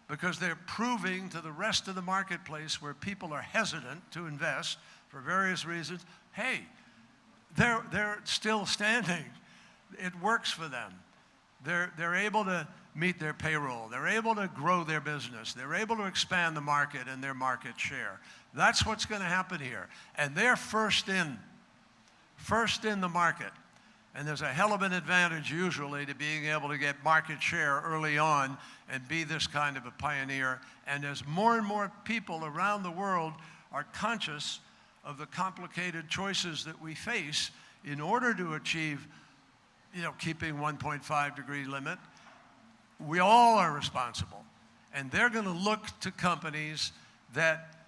because they're proving to the rest of the marketplace where people are hesitant to invest for various reasons, hey, they're still standing. It works for them. They're able to meet their payroll. They're able to grow their business. They're able to expand the market and their market share. That's what's going to happen here. And they're first in the market. And there's a hell of an advantage usually to being able to get market share early on and be this kind of a pioneer. And as more and more people around the world are conscious of the complicated choices that we face in order to achieve, you know, keeping 1.5 degree limit, we all are responsible. And they're going to look to companies that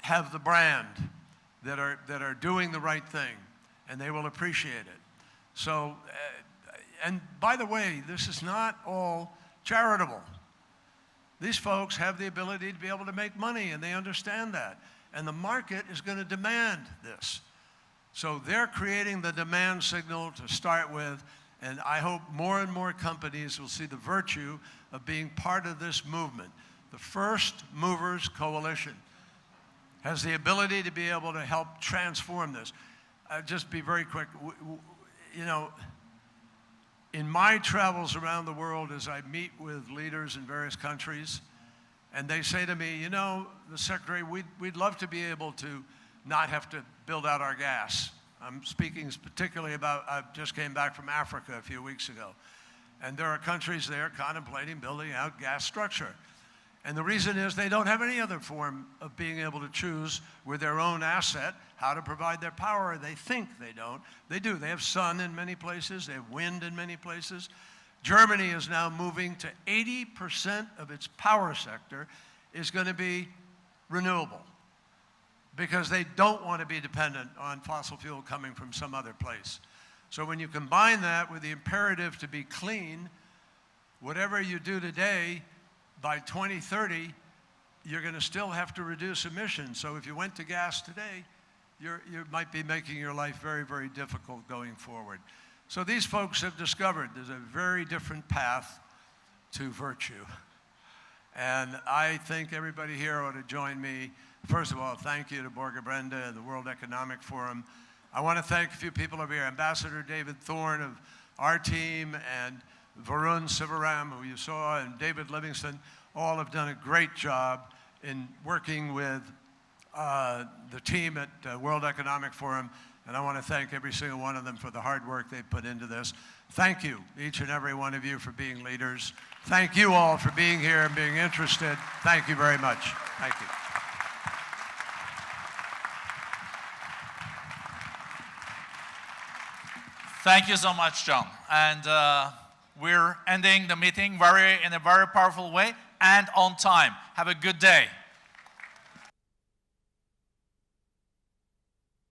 have the brand, that are doing the right thing, and they will appreciate it. So, and by the way, this is not all charitable. These folks have the ability to be able to make money, and they understand that. And the market is going to demand this. So they're creating the demand signal to start with, and I hope more and more companies will see the virtue of being part of this movement. The First Movers Coalition has the ability to be able to help transform this. Just be very quick. You know, in my travels around the world as I meet with leaders in various countries, and they say to me, you know, the Secretary, we'd love to be able to not have to build out our gas. I'm speaking particularly about, I just came back from Africa a few weeks ago, and there are countries there contemplating building out gas structure. And the reason is they don't have any other form of being able to choose with their own asset how to provide their power. They think they don't. They do. They have sun in many places. They have wind in many places. Germany is now moving to 80% of its power sector is going to be renewable because they don't want to be dependent on fossil fuel coming from some other place. So when you combine that with the imperative to be clean, whatever you do today, by 2030, you're going to still have to reduce emissions. So if you went to gas today, you might be making your life very, very difficult going forward. So these folks have discovered there's a very different path to virtue. And I think everybody here ought to join me. First of all, thank you to Brenda and the World Economic Forum. I want to thank a few people over here, Ambassador David Thorne of our team, and Varun Sivaram, who you saw, and David Livingston. All have done a great job in working with the team at World Economic Forum, and I want to thank every single one of them for the hard work they put into this. Thank you, each and every one of you, for being leaders. Thank you all for being here and being interested. Thank you very much. Thank you. Thank you so much, John. And we're ending the meeting in a very powerful way and on time. Have a good day.